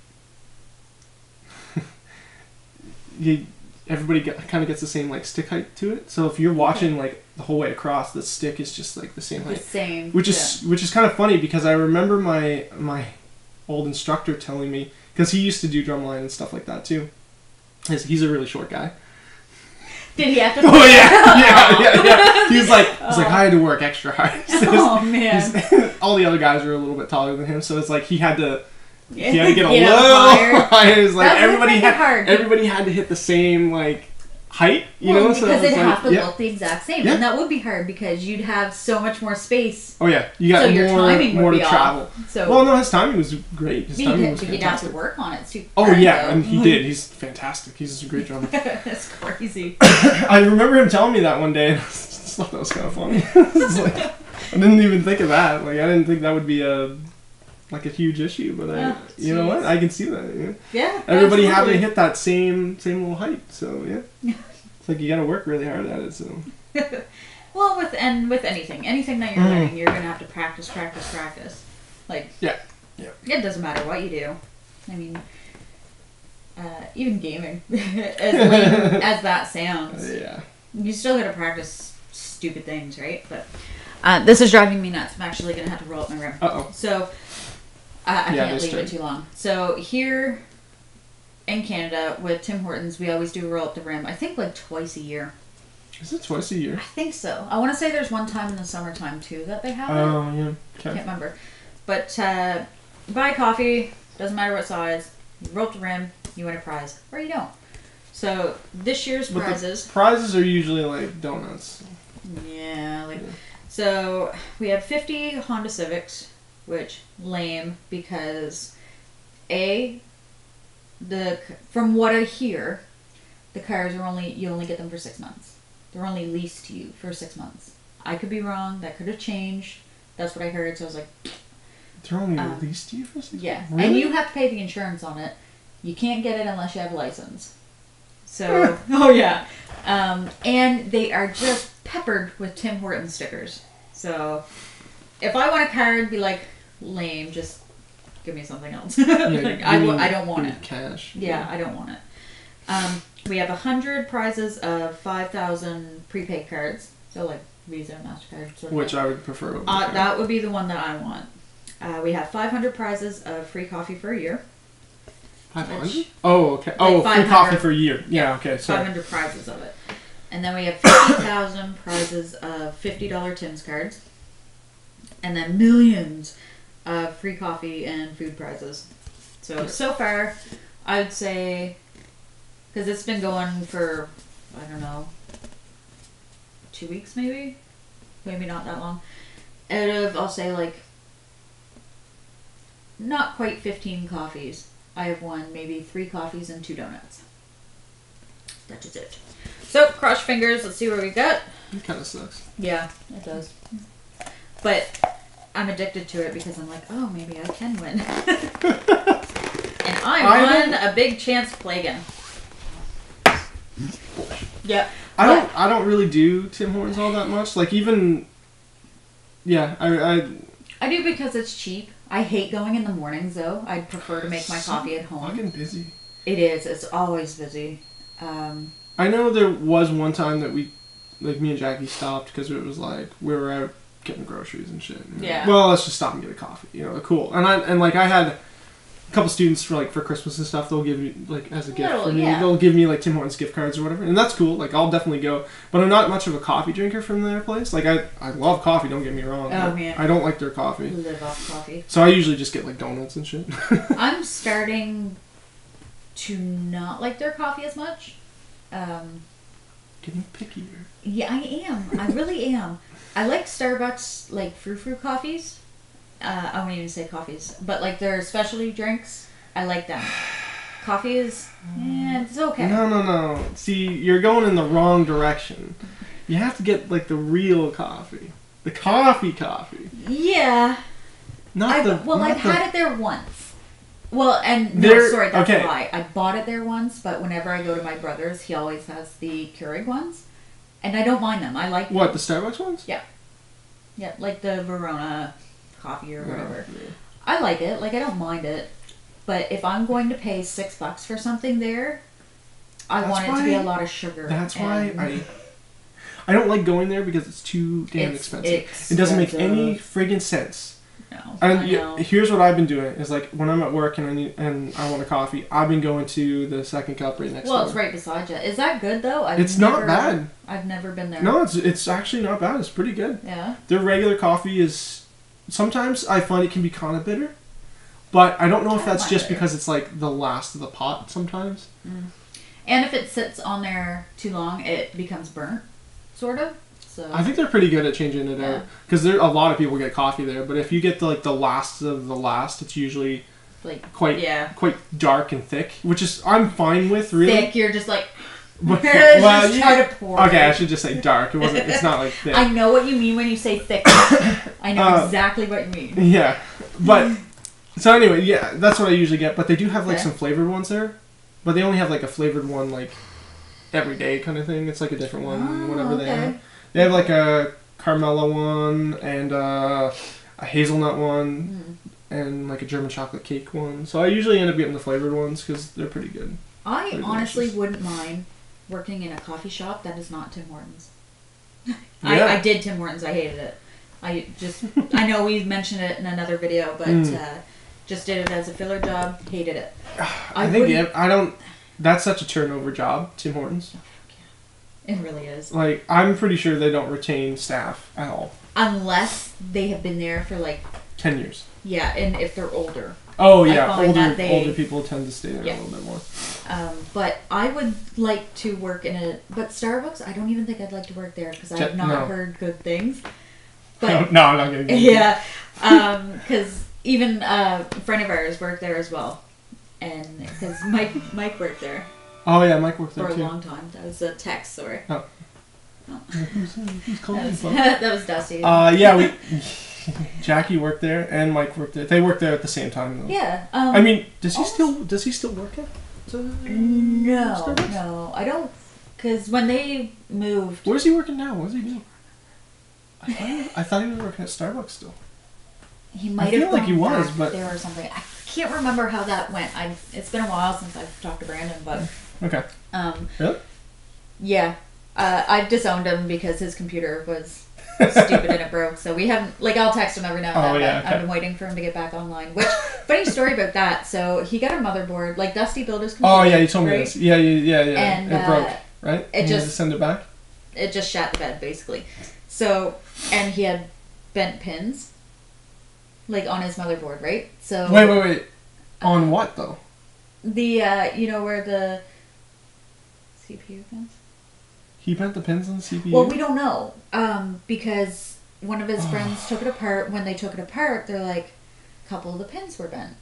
everybody kind of gets the same like stick height to it. So if you're watching like the whole way across, the stick is just like the same height. The same. Which is kind of funny because I remember my old instructor telling me, because he used to do drumline and stuff like that too. He's a really short guy. Did he have to? Oh yeah. He was like, I had to work extra hard. Oh man. All the other guys were a little bit taller than him, so it's like he had to get a little little higher. It was like everybody had to hit the same like height, you well, know? because So it's it'd like, have to yeah. look the exact same, Yeah. and that would be hard because you'd have so much more space. Oh yeah, you got So your timing more would to be travel. off. So Well, no, his timing was great. His timing was but you'd have to fantastic. work on it too. Oh hard, yeah, though. and he did. He's fantastic. He's a great drummer. That's crazy. I remember him telling me that one day, and I just thought that was kind of funny. It's like, I didn't even think of that. Like, I didn't think that would be a huge issue, but you know what? I can see that. Yeah. Yeah. Everybody absolutely. having to hit that same little height. So yeah, it's like you got to work really hard at it. So. Well, with anything that you're learning, you're gonna have to practice. Like Yeah. it doesn't matter what you do. I mean, even gaming, as lame as that sounds, Yeah. you still gotta practice stupid things, right? But this is driving me nuts. I'm actually gonna have to roll up my rim. Uh-oh. So I Yeah, can't this leave it too long. So here in Canada with Tim Hortons, we always do roll up the rim. I think like twice a year. Is it twice a year? I think so. I want to say there's one time in the summertime too that they have it. Oh yeah. I Okay. can't remember. But buy coffee, doesn't matter what size, you roll up the rim, you win a prize. Or you don't. So this year's But prizes. the prizes are usually like donuts. Yeah, like so we have 50 Honda Civics, which lame because from what I hear, the cars are you only get them for 6 months. They're only leased to you for 6 months. I could be wrong. That could have changed. That's what I heard. So I was like, They're only released to you for 6 months? yeah. Really? And you have to pay the insurance on it. You can't get it unless you have a license. So, oh yeah. And they are just peppered with Tim Hortons stickers. So, if I want a card, be like, lame, just give me something else. Like, I don't want it. Cash. Yeah, I don't want it. We have 100 prizes of 5,000 prepaid cards. So like Visa, MasterCard. Sort of Which thing. I would prefer over the card. That would be the one that I want. We have 500 prizes of free coffee for a year. 500? Oh, okay. Oh, free 500. coffee for a year. Yeah, okay, sorry. 500 prizes of it. And then we have 50,000 prizes of $50 Tim's cards. And then millions of free coffee and food prizes. So far, I would say, because it's been going for, I don't know, 2 weeks maybe? Maybe not that long. Out of, I'll say like, not quite 15 coffees. I have won maybe 3 coffees and 2 donuts. That is it. So, cross fingers. Let's see what we got. It kind of sucks. Yeah, it does. But I'm addicted to it because I'm like, oh, maybe I can win. And I won a big chance to play again. Yeah. I don't really do Tim Hortons all that much. Like even, yeah, I do because it's cheap. I hate going in the mornings though. I'd prefer to make my coffee at home. Fucking busy. It is. It's always busy. I know there was one time that me and Jackie stopped because it was like we were out getting groceries and shit. And Yeah. Well, let's just stop and get a coffee. Cool. And I had a couple students for Christmas and stuff. They'll give me as a gift for me. Yeah. They'll give me Tim Hortons gift cards or whatever, and that's cool. I'll definitely go. But I'm not much of a coffee drinker from their place. I love coffee. Don't get me wrong. Oh man. I don't like their coffee. Live off coffee. So I usually just get donuts and shit. I'm starting to not like their coffee as much. Getting pickier. Yeah, I am. I really am. I like Starbucks, frou-frou coffees. I won't even say coffees, but their specialty drinks, I like them. Coffee is, it's okay. No. See, you're going in the wrong direction. You have to get the real coffee, the coffee. Yeah. I've had it there once. Well, and no, sorry, that's a lie. I bought it there once, but whenever I go to my brother's, he always has the Keurig ones, and I don't mind them. I like them. What, the Starbucks ones? Yeah. Yeah, like the Verona coffee or whatever. Yeah. I like it. I don't mind it. But if I'm going to pay $6 for something there, I want it to be a lot of sugar. That's why I don't like going there because it's too damn expensive. It doesn't make any friggin' sense. No, And I know. here's what I've been doing is when I'm at work and I want a coffee, I've been going to the Second Cup right next door. Well, it's right beside you. Is that good though? It's not bad. I've never been there. No, it's actually not bad. It's pretty good. Yeah. Their regular coffee is sometimes I find it can be kind of bitter, but I don't know if that's just because it's the last of the pot sometimes. And if it sits on there too long, it becomes burnt, sort of. So I think they're pretty good at changing it Yeah. out because there a lot of people get coffee there. But if you get the last of the last, it's usually like quite yeah, quite dark and thick, which is I'm fine with really. thick. You're just like But, just try to pour. Okay, I it. should just say dark. It wasn't. It's not like thick. I know what you mean when you say thick. I know exactly what you mean. Yeah, but so anyway, yeah, that's what I usually get. But they do have like Okay. some flavored ones there, but they only have like a flavored one like every day kind of thing. It's like a different one, whatever they okay. have. They have like a Carmela one and a hazelnut one and like a German chocolate cake one. So I usually end up getting the flavored ones because they're pretty good. I They're honestly delicious. wouldn't mind working in a coffee shop that is not Tim Hortons. Yeah. I did Tim Hortons. I hated it. I know we mentioned it in another video, but just did it as a filler job. Hated it. I think I don't. That's such a turnover job, Tim Hortons. It really is. Like I'm pretty sure they don't retain staff at all. Unless they have been there for like 10 years. yeah, and if they're older. Oh I yeah, find that older people tend to stay there Yeah. a little bit more. But I would like to work in but Starbucks, I don't even think I'd like to work there because I have not No. heard good things. But No, I'm not getting it. yeah, because even a friend of ours worked there as well, and because Mike worked there Oh yeah, Mike worked there for a too. long time. That was a text, sorry. Oh. Who's calling me? That was Dusty. Yeah, Jackie worked there and Mike worked there. They worked there at the same time though. Yeah. I mean, does he still work at? No, Starbucks? no, I don't. Because when they moved, Where's he working now? What does he do? I thought he was working at Starbucks still. he might feel have like gone he was, back but- there or something. I can't remember how that went. It's been a while since I've talked to Brandon, but Okay. Really? Yeah. I've disowned him because his computer was stupid and it broke. So we haven't, like, I'll text him every now and then, Oh, yeah, but okay. I've been waiting for him to get back online. Which, funny story about that. So he got a motherboard, like Dusty built his computer. Oh yeah, you told me right? this. Yeah. And, it broke, right? it And you had just- to send it back. It just shat the bed, basically. So, and he had bent pins, like, on his motherboard, right? So Wait. On what though? the, where the CPU pins? He bent the pins on the CPU. Well, we don't know, because one of his friends took it apart. When they took it apart, they're like, a couple of the pins were bent.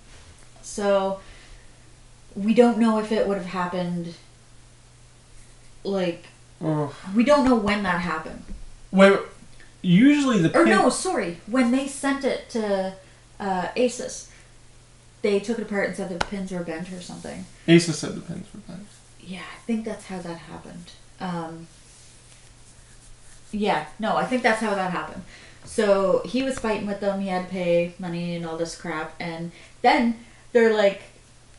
So, we don't know if it would have happened, like, Oh. we don't know when that happened. Wait. Usually the Or pin. no, sorry, when they sent it to Asus, they took it apart and said the pins were bent or something. Asus said the pins were bent. Yeah, I think that's how that happened. I think that's how that happened. So he was fighting with them. He had to pay money and all this crap. And then they're like,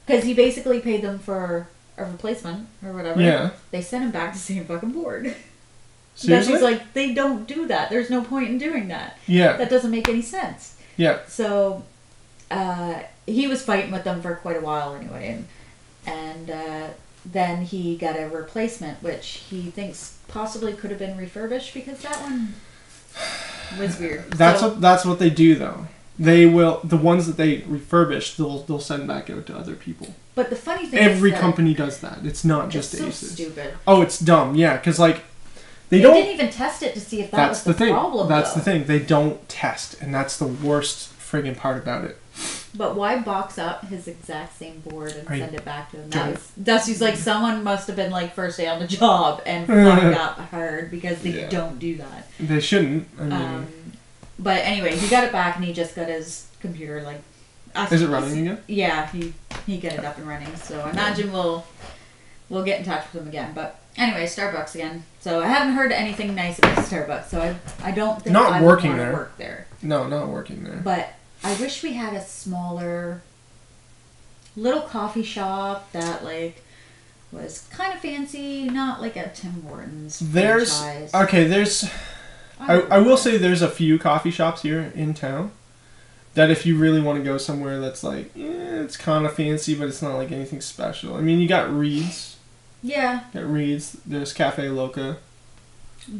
because he basically paid them for a replacement or whatever. Yeah. They sent him back the same fucking board. Seriously? She's like, they don't do that. There's no point in doing that. Yeah. That doesn't make any sense. Yeah. So he was fighting with them for quite a while anyway, and then he got a replacement, which he thinks possibly could have been refurbished because that one was weird. That's what they do though. They will the ones that they refurbish, they'll send back out to other people. But the funny thing Every is that company does that. It's not it's just so Asus. stupid. Oh, it's dumb. Yeah, because like They don't. didn't even test it to see if that That's was the thing. problem. That's though. the thing. They don't test, and that's the worst friggin' part about it. But why box up his exact same board and I send it back to him? don't- Dusty's like, someone must have been like first day on the job and fucked up hard because they Yeah. don't do that. They shouldn't. I mean, But anyway, he got it back and he just got his computer like. is it running again? Yeah, he got it up and running. So I imagine we'll get in touch with him again. But anyway, Starbucks again. So I haven't heard anything nice about Starbucks. So I don't think Not I working would want there. to work there. No, not working there. But I wish we had a smaller little coffee shop that like was kind of fancy, not like a Tim Hortons There's franchise. okay. There's I will say there's a few coffee shops here in town that if you really want to go somewhere that's like it's kind of fancy, but it's not like anything special. I mean, you got Reed's. Yeah, Got Reed's. There's Cafe Loca.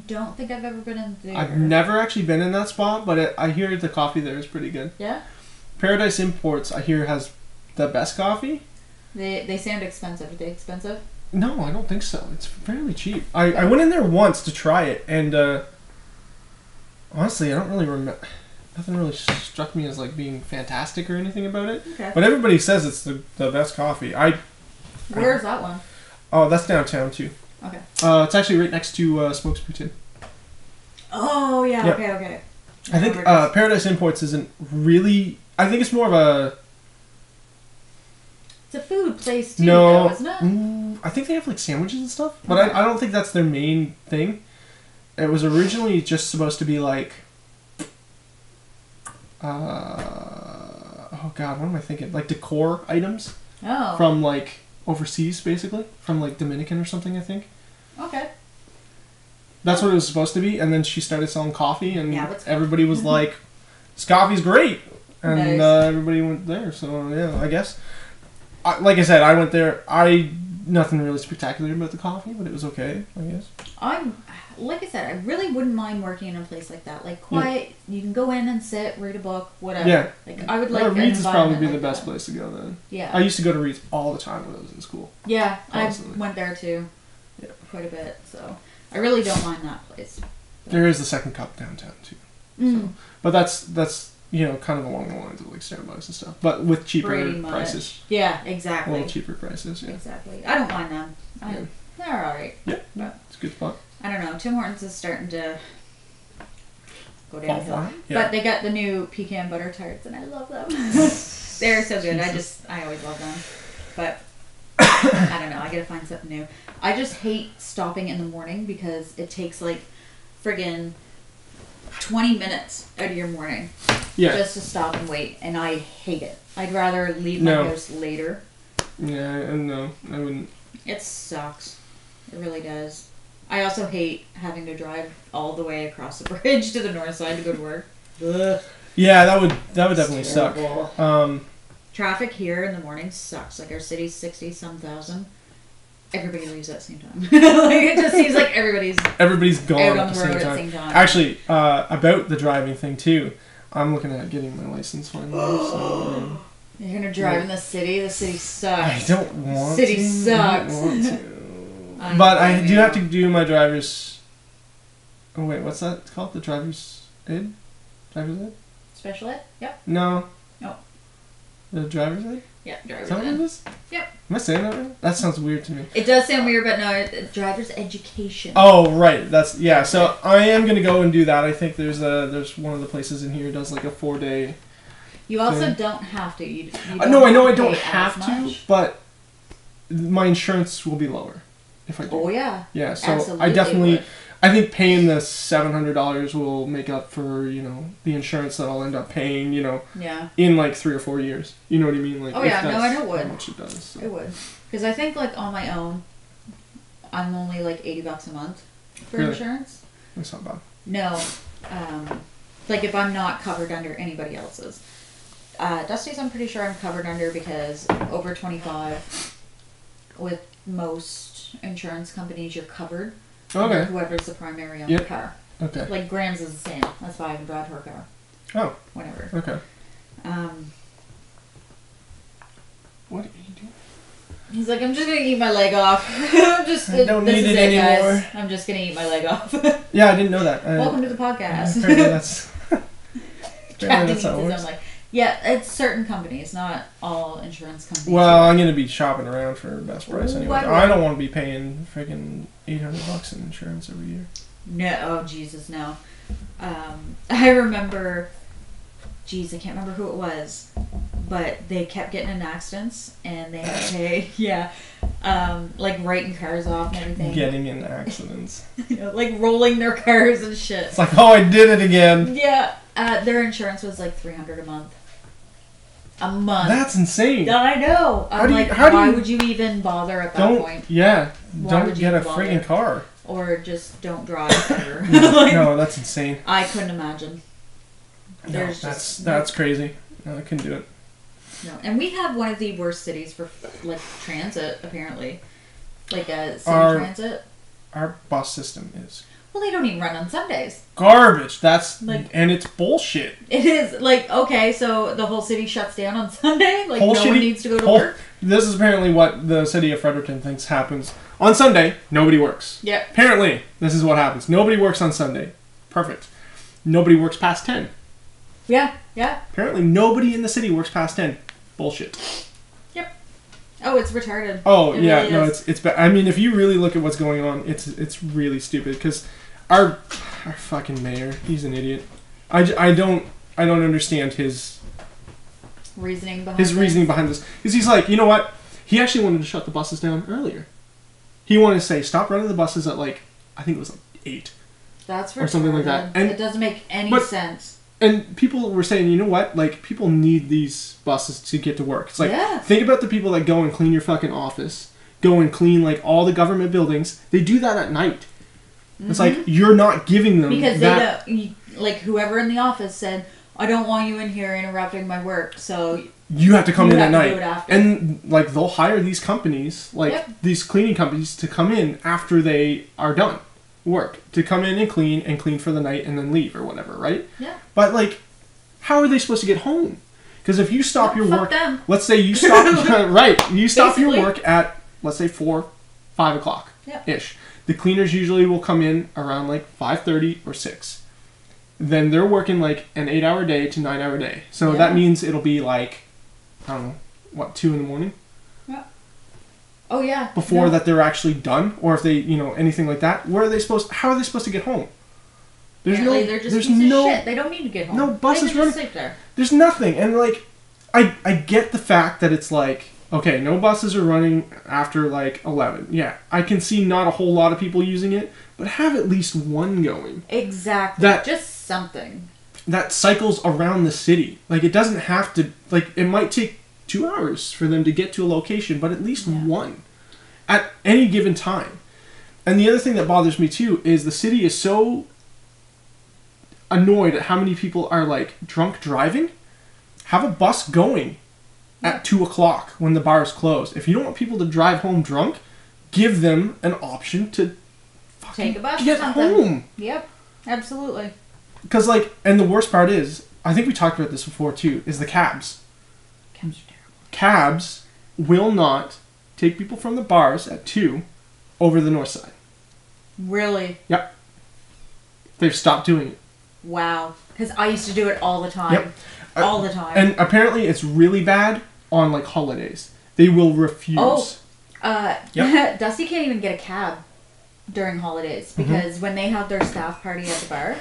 don't think I've ever been in there. I've never actually been in that spot, but I hear the coffee there is pretty good. Yeah, Paradise Imports, I hear, has the best coffee. they sound expensive. Are they expensive? No, I don't think so. It's fairly cheap. I went in there once to try it, and honestly, I don't really remember. Nothing really struck me as like being fantastic or anything about it. Okay. But everybody says it's the best coffee. Where's that one? Oh, that's downtown too. Okay. It's actually right next to Smokes Boutin. Oh yeah. Yeah. Okay. I think Paradise Imports isn't really. I think it's more of a. It's a food place too, No, though, isn't it? I think they have like sandwiches and stuff, but I don't think that's their main thing. It was originally just supposed to be like. Oh god, what am I thinking? Like decor items from like overseas, basically from like Dominican or something. I think. Okay. That's what it was supposed to be, and then she started selling coffee, and Yeah, everybody was like, "This coffee's great," and Nice. everybody went there. So yeah, I guess. Like I said, I went there. Nothing really spectacular about the coffee, but it was okay, I guess. Like I said, I really wouldn't mind working in a place like that. Like quiet, you can go in and sit, read a book, whatever. Yeah. Like I would like. Reed's is probably environment be like the best that. place to go then. Yeah. I used to go to Reed's all the time when I was in school. Yeah, Constantly. I went there too. Yeah. Quite a bit, so I really don't mind that place. There is the Second Cup downtown too. So, but that's kind of along the lines of like Starbucks and stuff, but with cheaper Pretty much. prices. Yeah, A exactly. little cheaper prices. Yeah. Exactly. I don't mind them. They're alright. Yeah. But It's a good spot. I don't know. Tim Hortons is starting to go Fall downhill. flat. Yeah. But they got the new pecan butter tarts, and I love them. They're so good. I always love them. But I don't know. I gotta find something new. I just hate stopping in the morning because it takes like friggin' 20 minutes out of your morning just to stop and wait, and I hate it. I'd rather leave my house later. Yeah, no, I wouldn't. It sucks. It really does. I also hate having to drive all the way across the bridge to the north side to go to work. Ugh. Yeah, that would definitely suck. Traffic here in the morning sucks. Like our city's 60-some thousand. Everybody leaves at the same time. Like it just seems like everybody's gone out at on the the road same at the time. same time. Actually, about the driving thing too, I'm looking at getting my license finally. So, You're gonna drive in the city? The city sucks. I don't want City to. sucks. I don't want to. But I do have to do my driver's. Oh wait, what's that called? The driver's ed? Driver's ed? Special ed? Yep. No. No. The driver's ed? Yeah, Is driver's that what it ed. is? Yep. Am I saying that right? That sounds weird to me. It does sound weird, but no, driver's education. Oh right, that's yeah. So I am gonna go and do that. I think there's one of the places in here does like a 4-day. You also thing. don't have to. You don't No, I know I have to don't pay have as to, much. but my insurance will be lower if I do. Oh yeah. Yeah, so Absolutely I definitely, would. I think paying the $700 will make up for the insurance that I'll end up paying Yeah. in like 3 or 4 years. You know what I mean? Like Oh if yeah, no, that's I know it would. how much it does. So. It would. Because I think like on my own, I'm only like $80 a month for Really? insurance. That's not bad. No, like if I'm not covered under anybody else's. Dusty's, I'm pretty sure I'm covered under because over 25, with most insurance companies, you're covered. Okay. Whoever's the primary on Yep. the car. Okay. Like Graham's is the same. That's why I can drive her car. Oh. Whatever. Okay. Um, What are you doing? He's like, I'm just gonna eat my leg off. I'm just. I don't this need is it guys. anymore. I'm just gonna eat my leg off. Yeah, I didn't know that. Welcome to the podcast. Apparently that's. Captain apparently eats that's how it his works. own leg. Yeah, it's certain companies, not all insurance companies. Well, I'm gonna be shopping around for best price Ooh, anyway. I I don't want to be paying freaking $800 in insurance every year. No, oh Jesus, no. I remember, geez, I can't remember who it was, but they kept getting in accidents and they had to pay, yeah, like writing cars off and everything. Getting in accidents. Like rolling their cars and shit. It's like, oh, I did it again. Yeah, their insurance was like $300 a month. A month. That's insane. I know. I'm like, why would you even bother at that point? Yeah, Why don't would you get a bother? friggin' car. Or just don't drive ever. No, that's insane. I couldn't imagine. No, There's that's crazy. No, I couldn't do it. No, and we have one of the worst cities for like transit. Apparently, like a city transit. Our bus system is Well, they don't even run on Sundays. garbage. That's Like- and it's bullshit. It is like okay, so the whole city shuts down on Sunday. Like Whole no city- one needs to go to whole- work. this is apparently what the city of Fredericton thinks happens. On Sunday, nobody works. Yep. Apparently, this is what happens. Nobody works on Sunday. Perfect. Nobody works past 10. Yeah. Yeah. Apparently, nobody in the city works past 10. Bullshit. Yep. Oh, it's retarded. Oh, it yeah. Really No, is. it's bad. I mean, if you really look at what's going on, it's really stupid. Because our fucking mayor, he's an idiot. I don't understand his reasoning behind this. Because he's like, you know what? He actually wanted to shut the buses down earlier. He wanted to say, stop running the buses at like, I think it was like 8. That's retarded. Or something like that. And it doesn't make any sense. And people were saying, you know what? Like, people need these buses to get to work. It's like, think about the people that go and clean your fucking office. Go and clean, like, all the government buildings. They do that at night. Mm-hmm. It's like, you're not giving them because that... they don't... Like, whoever in the office said, I don't want you in here interrupting my work, so... You have to come in at night. Do it after. And, like, they'll hire these companies, like, these cleaning companies, to come in after they are done work. To come in and clean for the night and then leave or whatever, right? Yeah. But, like, how are they supposed to get home? Because if you stop your work... them. Let's say you stop... right. You stop Basically. your work at, let's say, 4, 5 o'clock ish. The cleaners usually will come in around, like, 5:30 or 6. Then they're working, like, an 8-hour day to 9-hour day. So that means it'll be, like... I don't know, what, 2 in the morning? Yeah. Oh, yeah. Before that they're actually done, or if they, you know, anything like that. How are they supposed to get home? They're just pieces of shit. They don't need to get home. No buses running. Just sleep there. There's nothing. And, like, I get the fact that it's like, okay, no buses are running after, like, 11. Yeah, I can see not a whole lot of people using it, but have at least one going. Exactly. Just something. That cycles around the city. Like, it doesn't have to... Like, it might take 2 hours for them to get to a location, but at least one at any given time. And the other thing that bothers me, too, is the city is so annoyed at how many people are, like, drunk driving. Have a bus going at 2 o'clock when the bar is closed. If you don't want people to drive home drunk, give them an option to fucking take a bus get or something. Home. Yep, absolutely. Because, like, and the worst part is, I think we talked about this before, too, is the cabs. Cabs are terrible. Cabs will not take people from the bars at 2 over the north side. Really? Yep. They've stopped doing it. Wow. Because I used to do it all the time. Yep. All the time. And apparently it's really bad on, like, holidays. They will refuse. Dusty can't even get a cab during holidays because when they have their staff party at the bar,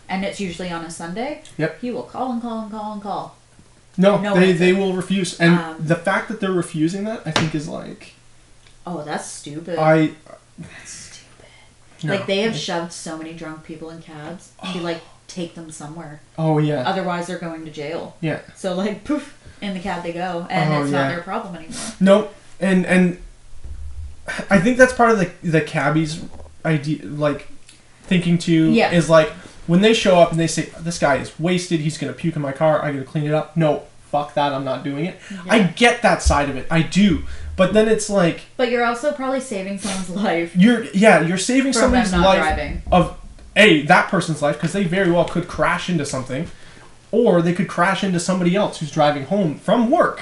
and it's usually on a Sunday, he will call and call and call and call. No, they will refuse. And the fact that they're refusing that, I think, is like... Oh, that's stupid. That's stupid. No. Like, they have shoved so many drunk people in cabs and be like, take them somewhere. Oh, yeah. Otherwise, they're going to jail. Yeah. So, like, poof, in the cab they go, and it's not their problem anymore. No, and I think that's part of the cabbie's idea, like, thinking too, is like, when they show up and they say, this guy is wasted, he's going to puke in my car, I got to clean it up. No, fuck that, I'm not doing it. Yeah. I get that side of it, I do. But then it's like... But you're also probably saving someone's life. You're saving somebody's life driving. Of, that person's life, because they very well could crash into something, or they could crash into somebody else who's driving home from work.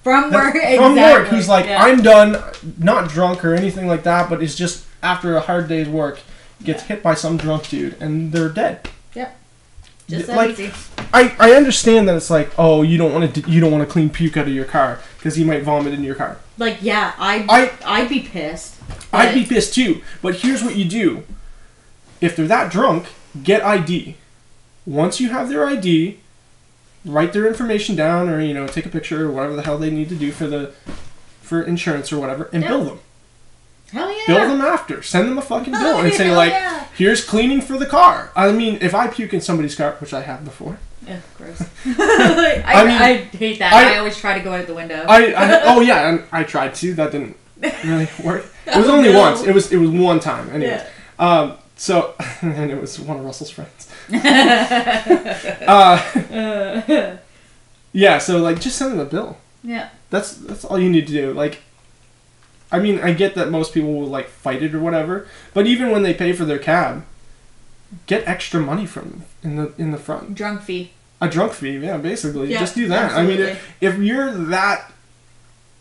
From work, From work, who's like, I'm done, not drunk or anything like that, but is just, after a hard day's work, gets hit by some drunk dude, and they're dead. Yep. Just that easy. I understand that it's like, oh, you don't want to clean puke out of your car, because he might vomit in your car. Like, yeah, I'd be pissed. I'd be pissed too, but here's what you do. If they're that drunk, get ID. Once you have their ID... write their information down, or, you know, take a picture or whatever the hell they need to do for insurance or whatever, and bill them. Hell yeah. Bill them after. Send them a fucking bill and say, like, here's cleaning for the car. I mean, if I puke in somebody's car, which I have before. Ugh, gross. I hate that. I always try to go out the window. Oh yeah, and I tried to. That didn't really work. It was only once. It was one time. Anyway. Yeah. So, and it was one of Russell's friends. Yeah, so, like, just send them a bill. Yeah. That's all you need to do. Like, I mean, I get that most people will, like, fight it or whatever, but even when they pay for their cab, get extra money from them in the front. Drunk fee. A drunk fee, yeah, basically. Yeah, just do that. absolutely. I mean, if you're that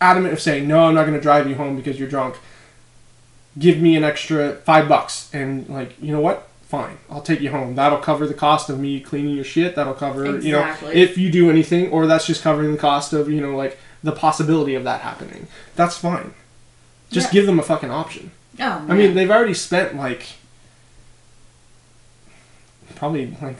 adamant of saying, no, I'm not going to drive you home because you're drunk. Give me an extra $5. And, like, you know what? Fine. I'll take you home. That'll cover the cost of me cleaning your shit. That'll cover, you know, if you do anything. Or that's just covering the cost of, you know, like, the possibility of that happening. That's fine. Just give them a fucking option. Oh, man. I mean, they've already spent, like, probably, like,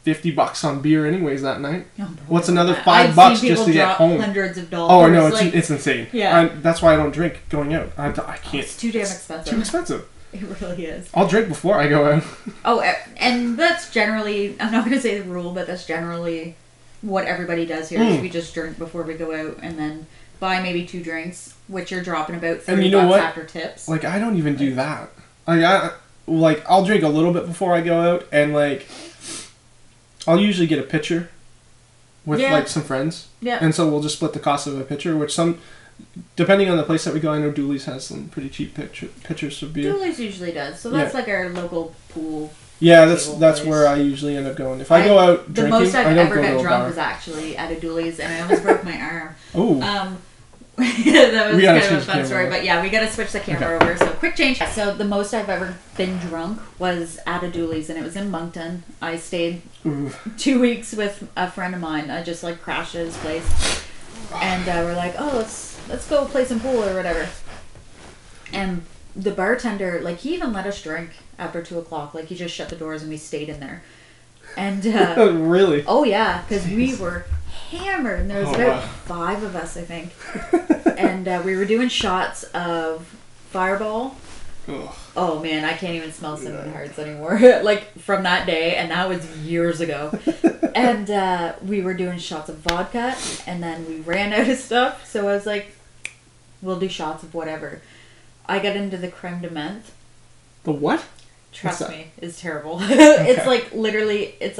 $50 on beer anyways that night. Oh, what's another $5 just to get home? Hundreds of dollars. Oh no, it's insane. Yeah, that's why I don't drink going out. I can't. It's too damn expensive. Too expensive. It really is. I'll drink before I go out. Oh, and that's generally, I'm not going to say the rule, but that's generally what everybody does here. Is we just drink before we go out and then buy maybe 2 drinks, which you're dropping about $30 after tips. Like, I don't even do that. Like, I'll drink a little bit before I go out, and like, I'll usually get a pitcher with like some friends. Yeah. And so we'll just split the cost of a pitcher, which depending on the place that we go, I know Dooley's has some pretty cheap pitchers of beer. Dooley's usually does. So that's like our local pool. Yeah, that's where I usually end up going. If I go out drinking, the most I've I don't ever go to got a drunk bar. was actually at a Dooley's, and I almost broke my arm. Oh. That was kind of a fun story, but yeah, we gotta switch the camera over. So quick change. So the most I've ever been drunk was at a Dooley's, and it was in Moncton. I stayed 2 weeks with a friend of mine. I just like crashed at his place, and we're like, oh, let's go play some pool or whatever. And the bartender, like, he even let us drink after 2:00. Like, he just shut the doors and we stayed in there. And really? Oh yeah, because we were hammered, and there was about 5 of us, I think. And we were doing shots of Fireball. Ugh. Oh man, I can't even smell cinnamon hearts anymore. Like, from that day, and that was years ago. And we were doing shots of vodka, and then we ran out of stuff, so I was like, we'll do shots of whatever. I got into the creme de menthe. The what? Trust me, it's terrible. It's like, literally, it's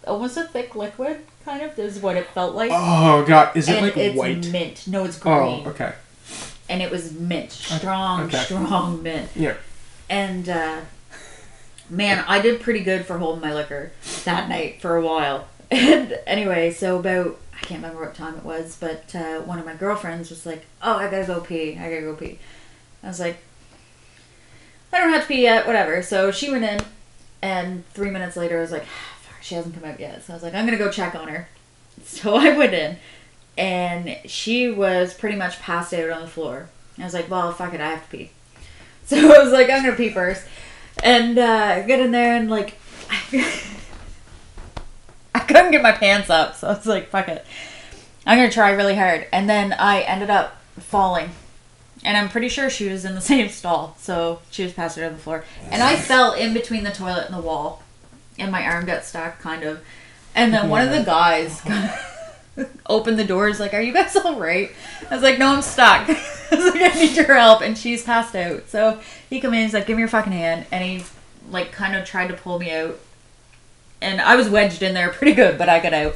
almost a thick liquid, kind of, is what it felt like. Oh god, is it like it's white? Mint. No, it's green. Oh, okay. And it was mint. Strong mint. Yeah. And, man, I did pretty good for holding my liquor that night for a while. And anyway, so about, I can't remember what time it was, but one of my girlfriends was like, oh, I gotta go pee. I was like, I don't have to pee yet, whatever. So she went in, and 3 minutes later I was like, fuck, she hasn't come out yet. So I was like, I'm gonna go check on her. So I went in, and she was pretty much passed out on the floor. I was like, well, fuck it, I have to pee. So I was like, I'm gonna pee first. And get in there, and like, I couldn't get my pants up, so I was like, fuck it. I'm gonna try really hard. And then I ended up falling. And I'm pretty sure she was in the same stall, so she was passed out on the floor. And I fell in between the toilet and the wall, and my arm got stuck, kind of. And then one of the guys opened the doors, like, are you guys all right? I was like, no, I'm stuck. I was like, I need your help, and she's passed out. So he came in, he's like, give me your fucking hand, and he, like, kind of tried to pull me out. And I was wedged in there pretty good, but I got out.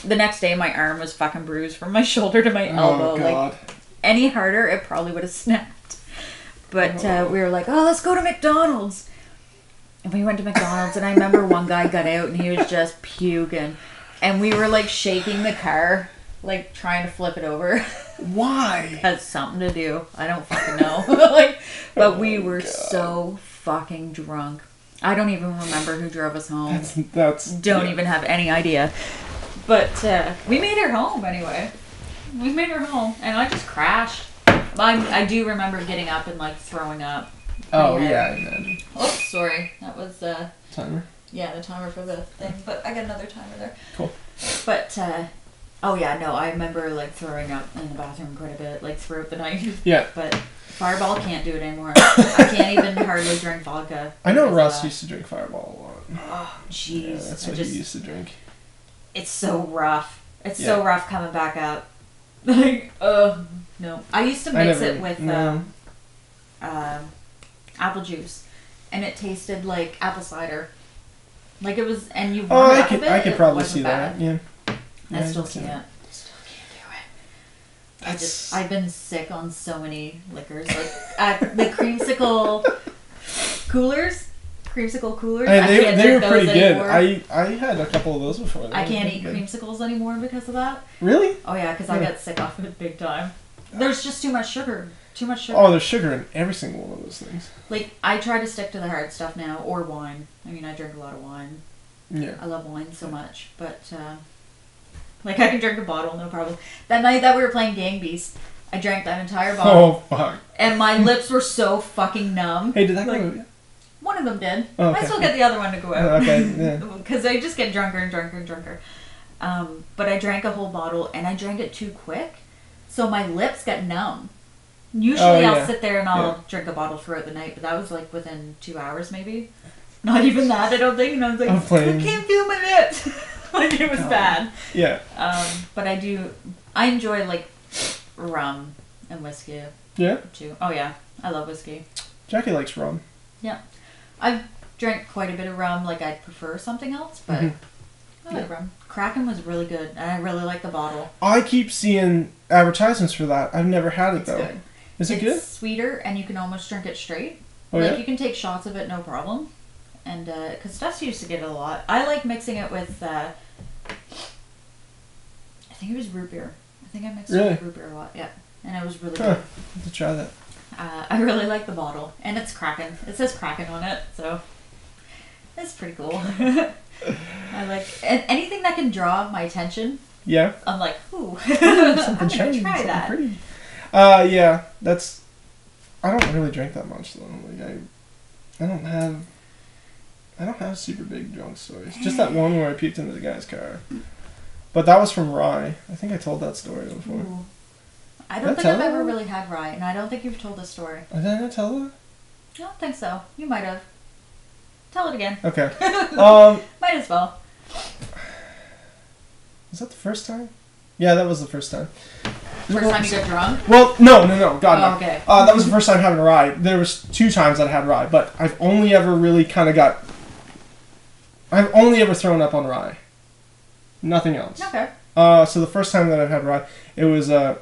The next day, my arm was fucking bruised from my shoulder to my elbow. Oh, God. Like, any harder, it probably would have snapped. But we were like, oh, let's go to McDonald's. And we went to McDonald's, and I remember one guy got out, and he was just puking. And we were, like, shaking the car, like, trying to flip it over. Why? It has something to do. I don't fucking know. But we were so fucking drunk. I don't even remember who drove us home. Don't even have any idea. But we made her home anyway. We made her home, and I just crashed. I do remember getting up and, like, throwing up. Oh, yeah, I imagine. Oops, sorry. That was timer? Yeah, the timer for the thing. But I got another timer there. Cool. But, oh, yeah, no, I remember, like, throwing up in the bathroom quite a bit, like, throughout the night. Yeah. But Fireball can't do it anymore. I can't even hardly drink vodka. I know Russ used to drink Fireball a lot. Oh, jeez. Yeah, that's what he used to drink. It's so rough. It's so rough coming back up. Like, no. I used to mix it with apple juice, and it tasted like apple cider. Like, it was, and you warmed it up a bit. I could probably see that. Yeah. I still can't. Still can't do it. I've been sick on so many liquors, like the creamsicle coolers. Hey, they were pretty good. I had a couple of those before. I can't eat creamsicles anymore because of that. Really? Oh yeah, because I got sick off of it big time. There's just too much sugar. Too much sugar. Oh, there's sugar in every single one of those things. Like, I try to stick to the hard stuff now, or wine. I mean, I drink a lot of wine. Yeah. I love wine so much, but, like, I can drink a bottle, no problem. That night that we were playing Gang Beast, I drank that entire bottle. Oh, fuck. And my lips were so fucking numb. Hey, did that like, go out? One of them did. Oh, okay. I still get the other one to go out. Okay, yeah. Because I just get drunker and drunker and drunker. But I drank a whole bottle, and I drank it too quick, so my lips got numb. Usually I'll sit there and I'll drink a bottle throughout the night, but that was like within 2 hours maybe. Not even that, I don't think. And I was like, I can't feel my lips. Like, it was bad. Yeah. But I enjoy like rum and whiskey. Yeah? Too. Oh yeah, I love whiskey. Jackie likes rum. Yeah. I've drank quite a bit of rum, like I'd prefer something else, but I like rum. Kraken was really good, and I really like the bottle. I keep seeing advertisements for that. I've never had it It's though. good. Is it good? It's sweeter, and you can almost drink it straight. Oh, like, yeah? you can take shots of it, no problem. And, because Steph used to get it a lot. I like mixing it with, I think it was root beer. I think I mixed it with root beer a lot, yeah. And it was really good. I have to try that. I really like the bottle. And it's Kraken. It says Kraken on it, so it's pretty cool. I like, and anything that can draw my attention. Yeah. I'm like, ooh, something I'm shiny, gonna try something that. pretty. Yeah, that's. I don't really drink that much though. Like I don't have super big drunk stories. Just that one where I puked into the guy's car. But that was from rye. I think I told that story before. Ooh. I don't think I've ever really had rye, and I don't think you've told this story. Did I not tell that? I don't think so. You might have. Tell it again. Okay. Might as well. Was that the first time? Yeah, that was the first time. First time you got drunk? Well, no, God, no. Okay. That was the first time having a rye. There was 2 times that I had rye, but I've only ever really kind of I've only ever thrown up on rye. Nothing else. Okay. So the first time that I've had rye, it was, I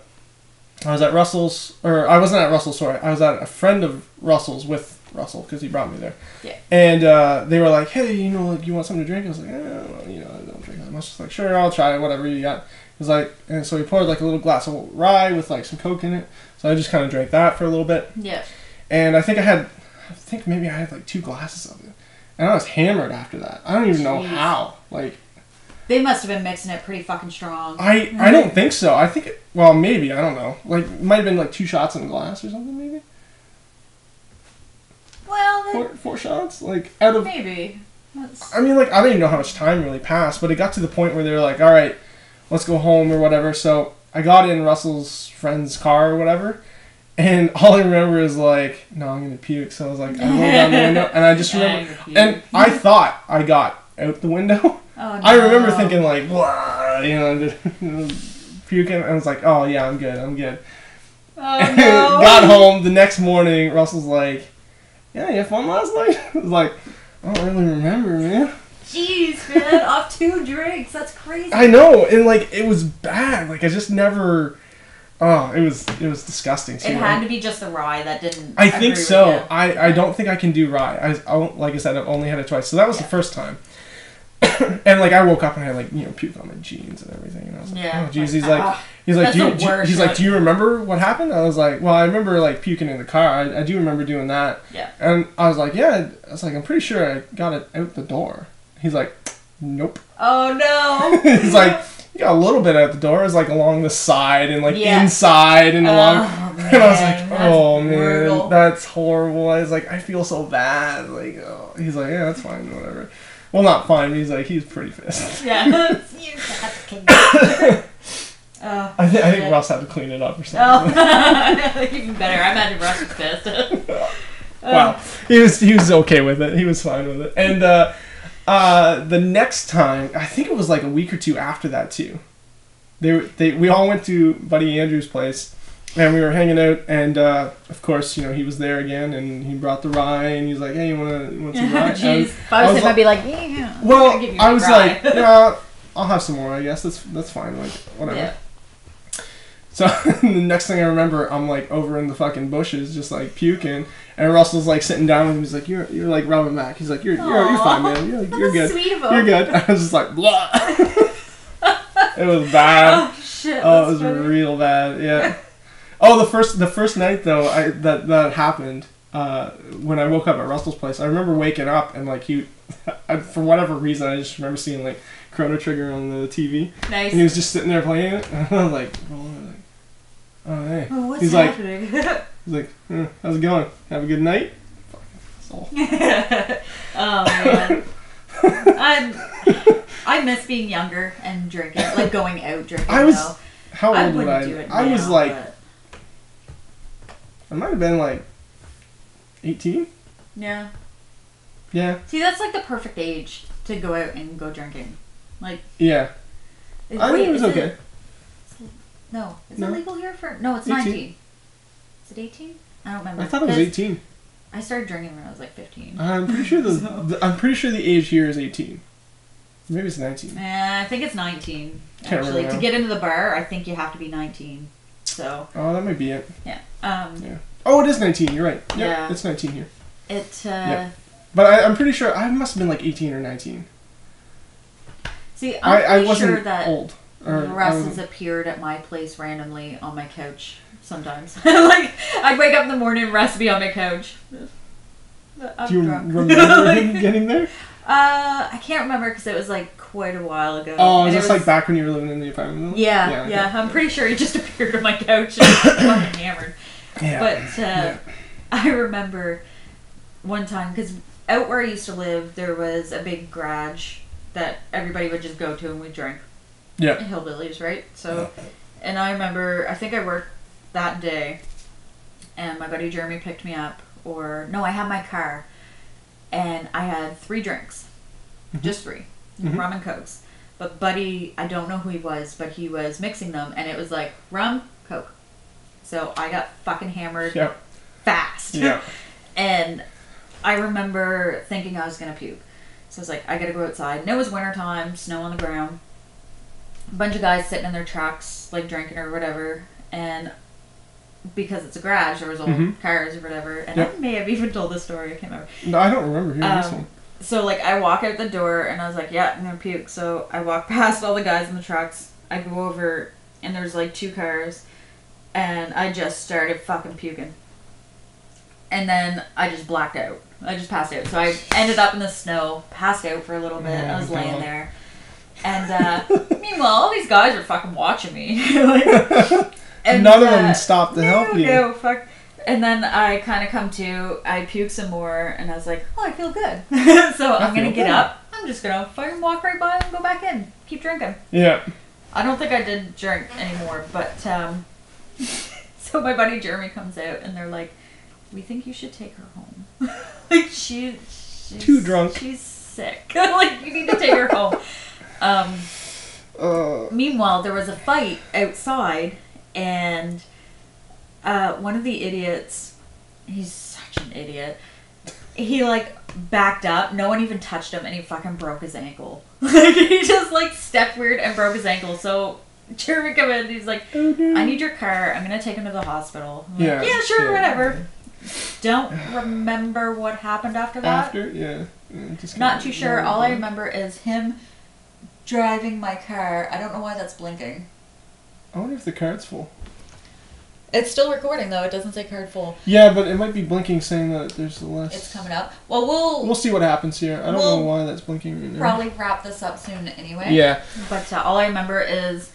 was at Russell's, or I wasn't at Russell's, sorry. I was at a friend of Russell's with Russell, because he brought me there. Yeah. And they were like, hey, like, you want something to drink? I was like, well, I don't drink that much. It's like, sure, I'll try it, whatever you got. He was like, and so he poured like a little glass of rye with like some Coke in it. So I just kind of drank that for a little bit. Yeah. And I think maybe I had like 2 glasses of it. And I was hammered after that. I don't even know how. Like, they must have been mixing it pretty fucking strong. I don't think so. I think, well, maybe, I don't know. Like, it might have been like 2 shots in a glass or something, maybe? Well, 4 shots? Like, out of... Maybe. I mean, like, I don't even know how much time really passed, but it got to the point where they were like, all right, let's go home or whatever. So I got in Russell's friend's car or whatever, and all I remember is like, no, I'm going to puke. So I was like, I rolled down the window, and I just remember... And I thought I got out the window. Oh, no. I remember thinking like, blah, just puking, and I was like, oh yeah, I'm good. Oh, no. Got home the next morning, Russell's like, yeah, you had fun last night? I was like, I don't really remember, man. Jeez, man, off 2 drinks, that's crazy. I know, and like, it was bad. Like, I just never... Oh, it was disgusting. It had to be just the rye that didn't... I think so. I don't think I can do rye. Like I said, I've only had it twice. So that was the first time. And like, I woke up and I had like, puke on my jeans and everything. And I was like, oh, jeez. He's like, do you remember what happened? I was like, well, I remember like puking in the car. I do remember doing that. Yeah. And I was like, yeah. I was like, I'm pretty sure I got it out the door. He's like, nope. Oh, no. He's like, you got a little bit out the door. It was like along the side and like inside and along. Man, and I was like, oh brutal. Man, that's horrible. I was like, I feel so bad. Like, oh. He's like, yeah, that's fine, whatever. Well, not fine. But he's like, he's pretty pissed. Yeah. You have to clean it. I think Russ had to clean it up or something. Oh, even better. I imagine Russ was pissed. Wow, he was okay with it. He was fine with it. And the next time, I think it was like a week or 2 after that too. We all went to Buddy Andrew's place, and we were hanging out. And of course, he was there again, and he brought the rye, and he was like, "Hey, you want some rye?" Jeez, if I was him, I'd be like, "Yeah." Well, I was like, "Yeah, I'll have some more. I guess that's fine. Like, whatever." Yeah. So the next thing I remember, I'm like over in the fucking bushes, just like puking, and Russell's like sitting down with me. He's like, "You're like rubbing back." He's like, "You're fine, man. You're good. Sweet of him. You're good." I was just like, blah. It was bad. Oh shit. Oh, it was real bad. Yeah. Oh, the first night though, that happened. When I woke up at Russell's place, I remember waking up and like for whatever reason, I just remember seeing like Chrono Trigger on the TV. Nice. And he was just sitting there playing it, and I was like, oh hey. Oh, what's he's happening? He's like, how's it going? Have a good night. Oh man, I miss being younger and drinking, like going out drinking. How old was I? Do it I now, was like, but... I might have been like 18. Yeah. Yeah. See, that's like the perfect age to go out and go drinking. Like. Yeah. I think it was okay. No, is it legal here for? No, it's 18. 19. Is it 18? I don't remember. I thought it was 18. I started drinking when I was like 15. I'm pretty sure I'm pretty sure the age here is 18. Maybe it's 19. I think it's 19. Can't Actually, remember. to get into the bar, I think you have to be 19. So. Oh, that might be it. Yeah. Yeah. Oh, it is 19. You're right. Yep, yeah. It's 19 here. Yep. But I'm pretty sure I must have been like 18 or 19. See, I'm wasn't sure that old. Russ has appeared at my place randomly on my couch sometimes. Like, I'd wake up in the morning and Russ would be on my couch. I'm Do you drunk. remember him getting there? I can't remember because it was like quite a while ago. Oh, is this like back when you were living in the apartment? Yeah. Okay. I'm pretty sure he just appeared on my couch and was fucking hammered. Yeah. But I remember one time, because out where I used to live, there was a big garage that everybody would just go to and we'd drink. Yeah. Hillbillies, right? So, and I remember, I think I worked that day, and my buddy Jeremy picked me up, I had my car, and I had 3 drinks. Mm-hmm. Just 3. Mm-hmm. Rum and Cokes. But buddy, I don't know who he was, but he was mixing them, and it was like, rum, Coke. So I got fucking hammered fast. Yeah. And I remember thinking I was going to puke. So I was like, I gotta go outside. And it was wintertime, snow on the ground. A bunch of guys sitting in their trucks, like drinking or whatever. And because it's a garage, there was old cars or whatever. And I may have even told this story, I can't remember. No, I don't remember hearing this one. So like I walk out the door and I was like, yeah, I'm gonna puke. So I walk past all the guys in the trucks. I go over and there's like 2 cars. And I just started fucking puking. And then I just blacked out. I just passed out. So I ended up in the snow, passed out for a little bit. I was laying there. And meanwhile, all these guys are fucking watching me. And none of them stopped to help you. No, fuck. And then I kind of come to, I puke some more, and I was like, oh, I feel good. So I'm going to get up. I'm just going to fucking walk right by and go back in. Keep drinking. Yeah. I don't think I did drink anymore, but so my buddy Jeremy comes out, and they're like, we think you should take her home. Like, she's too drunk. She's sick. Like, you need to take her home. Meanwhile, there was a fight outside, and one of the idiots, he's such an idiot, he like backed up, no one even touched him, and he fucking broke his ankle. Like, he just like stepped weird and broke his ankle. So Jeremy come in, he's like, I need your car, I'm gonna take him to the hospital. I'm like, yeah, sure, whatever. Don't remember what happened after that. Just not too sure. All I remember is him driving my car. I don't know why that's blinking. I wonder if the card's full. It's still recording though. It doesn't say card full. Yeah, but it might be blinking, saying that there's less. It's coming up. Well, we'll see what happens here. I don't know why that's blinking right now. Probably wrap this up soon anyway. Yeah. But all I remember is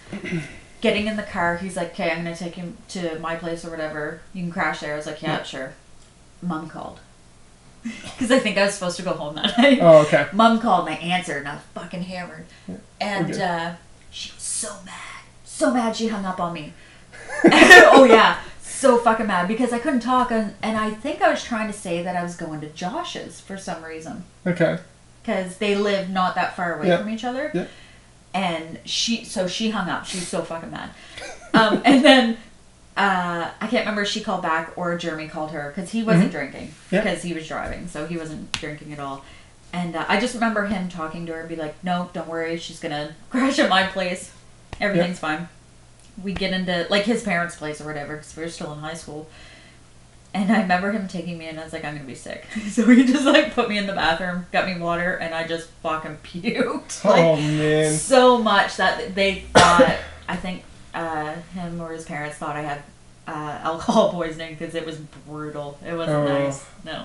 getting in the car. He's like, "Okay, I'm gonna take him to my place or whatever. You can crash there." I was like, "Yeah, sure." Mom called. Because I think I was supposed to go home that night. Oh, okay. Mom called and I answered and I was fucking hammered. Yeah. And she was so mad. So mad she hung up on me. Oh yeah. So fucking mad because I couldn't talk and I think I was trying to say that I was going to Josh's for some reason. Okay. Because they live not that far away from each other. Yeah. And she hung up. She was so fucking mad. And then I can't remember if she called back or Jeremy called her because he wasn't drinking because he was driving, so he wasn't drinking at all. And I just remember him talking to her and be like, "No, don't worry, she's gonna crash at my place. Everything's fine." We get into like his parents' place or whatever because we were still in high school. And I remember him taking me and I was like, "I'm gonna be sick." So he just like put me in the bathroom, got me water, and I just fucking puked. Like, oh man! So much that they thought I think. Him or his parents thought I had alcohol poisoning because it was brutal. It wasn't Oh. nice. No.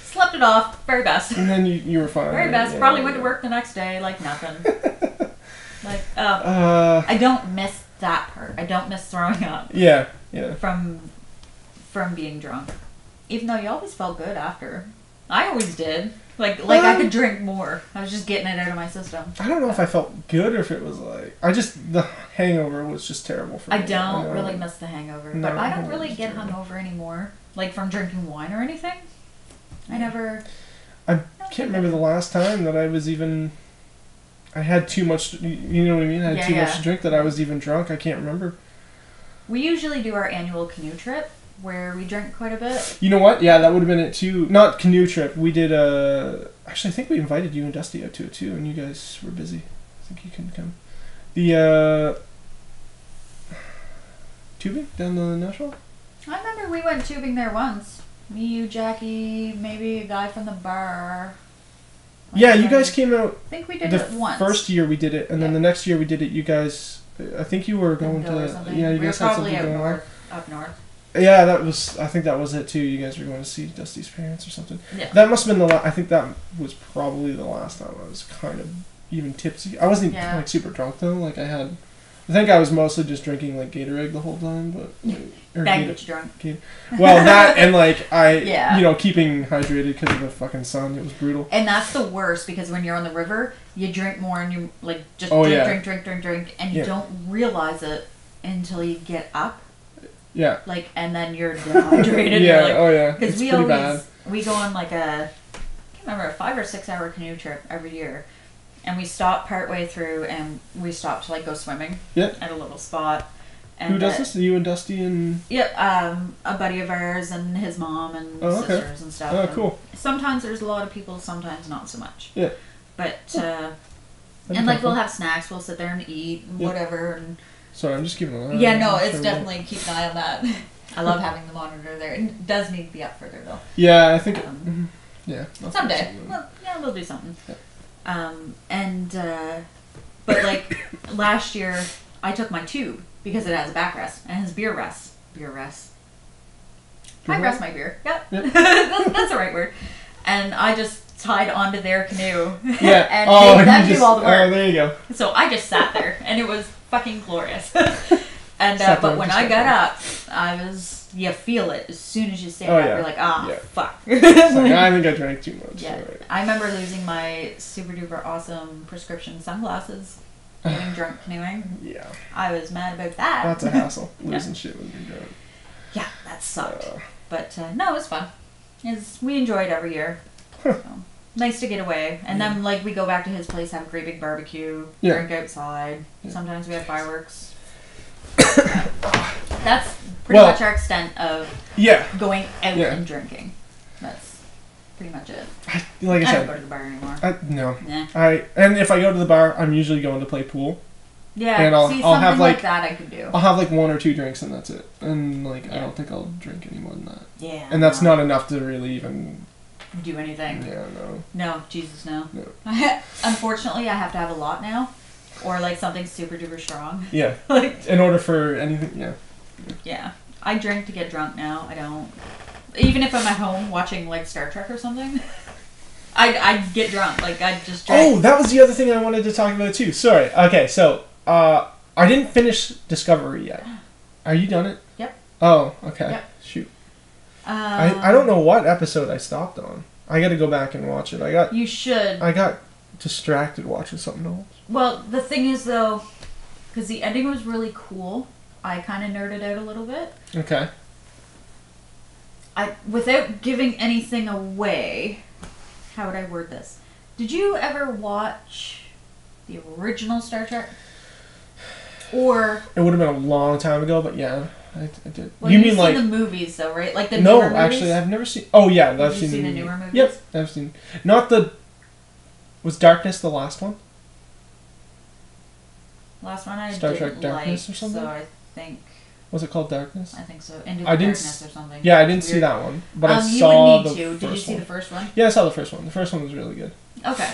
Slept it off. Very best. And then you were fine. Very right? best. Yeah, Probably yeah, went to yeah. work the next day like nothing. Like, I don't miss that part. I don't miss throwing up Yeah, yeah. from being drunk. Even though you always felt good after. I always did. Like I could drink more. I was just getting it out of my system. I don't know if I felt good or if it was like the hangover was just terrible for me. I don't really miss the hangover, No, but I don't hangover's really get terrible. hungover anymore. Like from drinking wine or anything. I never. I can't remember the last time that I had too much. You know what I mean? I had too much to drink that I was even drunk. I can't remember. We usually do our annual canoe trip where we drink quite a bit. You know what? Yeah, that would have been it too. Not canoe trip. We did actually, I think we invited you and Dusty out to it too, and you guys were busy. I think you couldn't come. The tubing down the Nashville. I remember we went tubing there once. Me, you, Jackie, maybe a guy from the bar. Yeah, you guys came out. I think we did The it once. first year we did it, and then Yeah. the next year we did it. You guys, I think you were going Bingo or to. something. Yeah, you we guys were had probably something up going on. north. Up north. Yeah, that was. I think that was it too. You guys were going to see Dusty's parents or something. Yeah. That must have been I think that was probably the last time I was kind of even tipsy. I wasn't Yeah. like super drunk though. Like I think I was mostly just drinking like Gatorade the whole time, but or That gets you drunk. Well, that and like Yeah. keeping hydrated because of the fucking sun. It was brutal. And that's the worst because when you're on the river, you drink more and you like just Oh, drink, yeah. drink, and you Yeah. don't realize it until you get up. Yeah. Like, and then you're dehydrated. Yeah. You're like, Oh yeah. because It's we pretty always bad. we go on like I can't remember, a 5 or 6 hour canoe trip every year, and we stop partway through and we stop to like go swimming. Yeah. At a little spot. And Who does this? You and Dusty and. Yeah, a buddy of ours and his mom and Oh, okay. sisters and stuff. Oh, And cool. sometimes there's a lot of people, sometimes not so much. Yeah. But That'd be and like kinda we'll fun. have snacks, we'll sit there and eat and Yeah. whatever. And Sorry, I'm just keeping an eye. yeah, on no, it. it's Sure. definitely keep an eye on that. I love having the monitor there. It does need to be up further though. Yeah, I think. Um, Yeah. I'll Someday, do something. well, yeah, we'll do something. Yeah. But like last year, I took my tube because it has a backrest and it has beer rest. Beer rest. I Beer rest rest? my beer. Yep, Yep. that's the right word. And I just tied onto their canoe. Yeah. and Oh, made them you do just. all the work. Oh, there you go. So I just sat there, and it was fucking glorious. And Sat there but and when just I sat got there. up, I was you feel it as soon as you stand Oh, up. yeah. You're like, ah, Yeah. fuck. It's like, I think I drank too much. Yeah, Alright. I remember losing my super duper awesome prescription sunglasses getting drunk canoeing. Yeah. I was mad about that. That's a hassle. Yeah. Losing shit when you're drunk. Yeah, that sucked. Uh, But no, it was fun. We enjoy it every year. Huh. So, nice to get away. And Yeah. then like we go back to his place, have a great big barbecue, Yeah. drink outside. Yeah. Sometimes we have fireworks. That's pretty Well- much our extent of yeah. going out Yeah. and drinking. That's pretty much it. Like I I don't go said, to the bar anymore. no. Nah. And if I go to the bar, I'm usually going to play pool. Yeah, And I'll see, have, something like- like that I could do. I'll have like 1 or 2 drinks and that's it. And like I Yeah. don't think I'll drink any more than that. Yeah. And that's no. not enough to really even. Do anything. Yeah, no. No, Jesus, no. No. Unfortunately, I have to have a lot now. Or like something super duper strong. Yeah. Like, In order for anything, yeah. yeah. I drink to get drunk now. I don't. Even if I'm at home watching like Star Trek or something, I get drunk. Like I just drink. Oh, that was the other thing I wanted to talk about too. Sorry. Okay, so I didn't finish Discovery yet. Are you done it? Yep. Oh, okay. Yep. Shoot. I don't know what episode I stopped on. I got to go back and watch it. You should. I got distracted watching something else. Well, the thing is though, because the ending was really cool, I kind of nerded out a little bit. Okay. Without giving anything away, how would I word this? Did you ever watch the original Star Trek? Or It would have been a long time ago, but yeah, I did. well, you you've mean seen like the movies though, right? Like the no? newer movies? Actually, I've never seen. Oh yeah, I've you seen seen the newer movies? Yep, I've seen. Not the. Was Darkness the last one? Last one I Star didn't Trek Darkness like, or something? So I think Was it called Darkness? so. Into the I didn't Darkness or something. Yeah, I didn't see Weird. that one, but I you saw would the need to. first Did you see one. the first one? Yeah, I saw the first one. The first one was really good. Okay.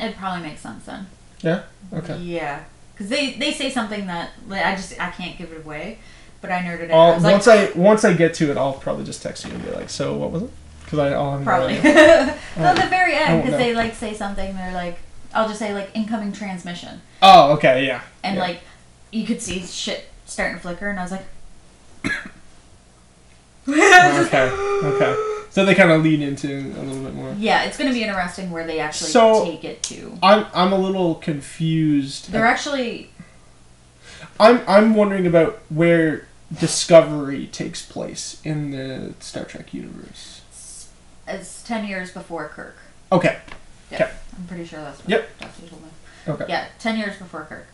It probably makes sense then. Yeah. Okay. Yeah, because they say something that like, I can't give it away, but I nerded out. I was once I get to it, I'll probably just text you and be like, so what was it? Because I'll have probably. no idea. No, the very end, because they like say something. They're like, I'll just say like incoming transmission. Oh, okay, yeah. And yeah. like, you could see shit starting to flicker, and I was like, okay. So they kind of lead into a little bit more. Yeah, it's going to be interesting where they actually take it to. I'm a little confused. They're actually. I'm wondering about where Discovery takes place in the Star Trek universe. It's 10 years before Kirk. Okay. Yeah, okay. I'm pretty sure that's what Dr. told me. Okay. Yeah, 10 years before Kirk.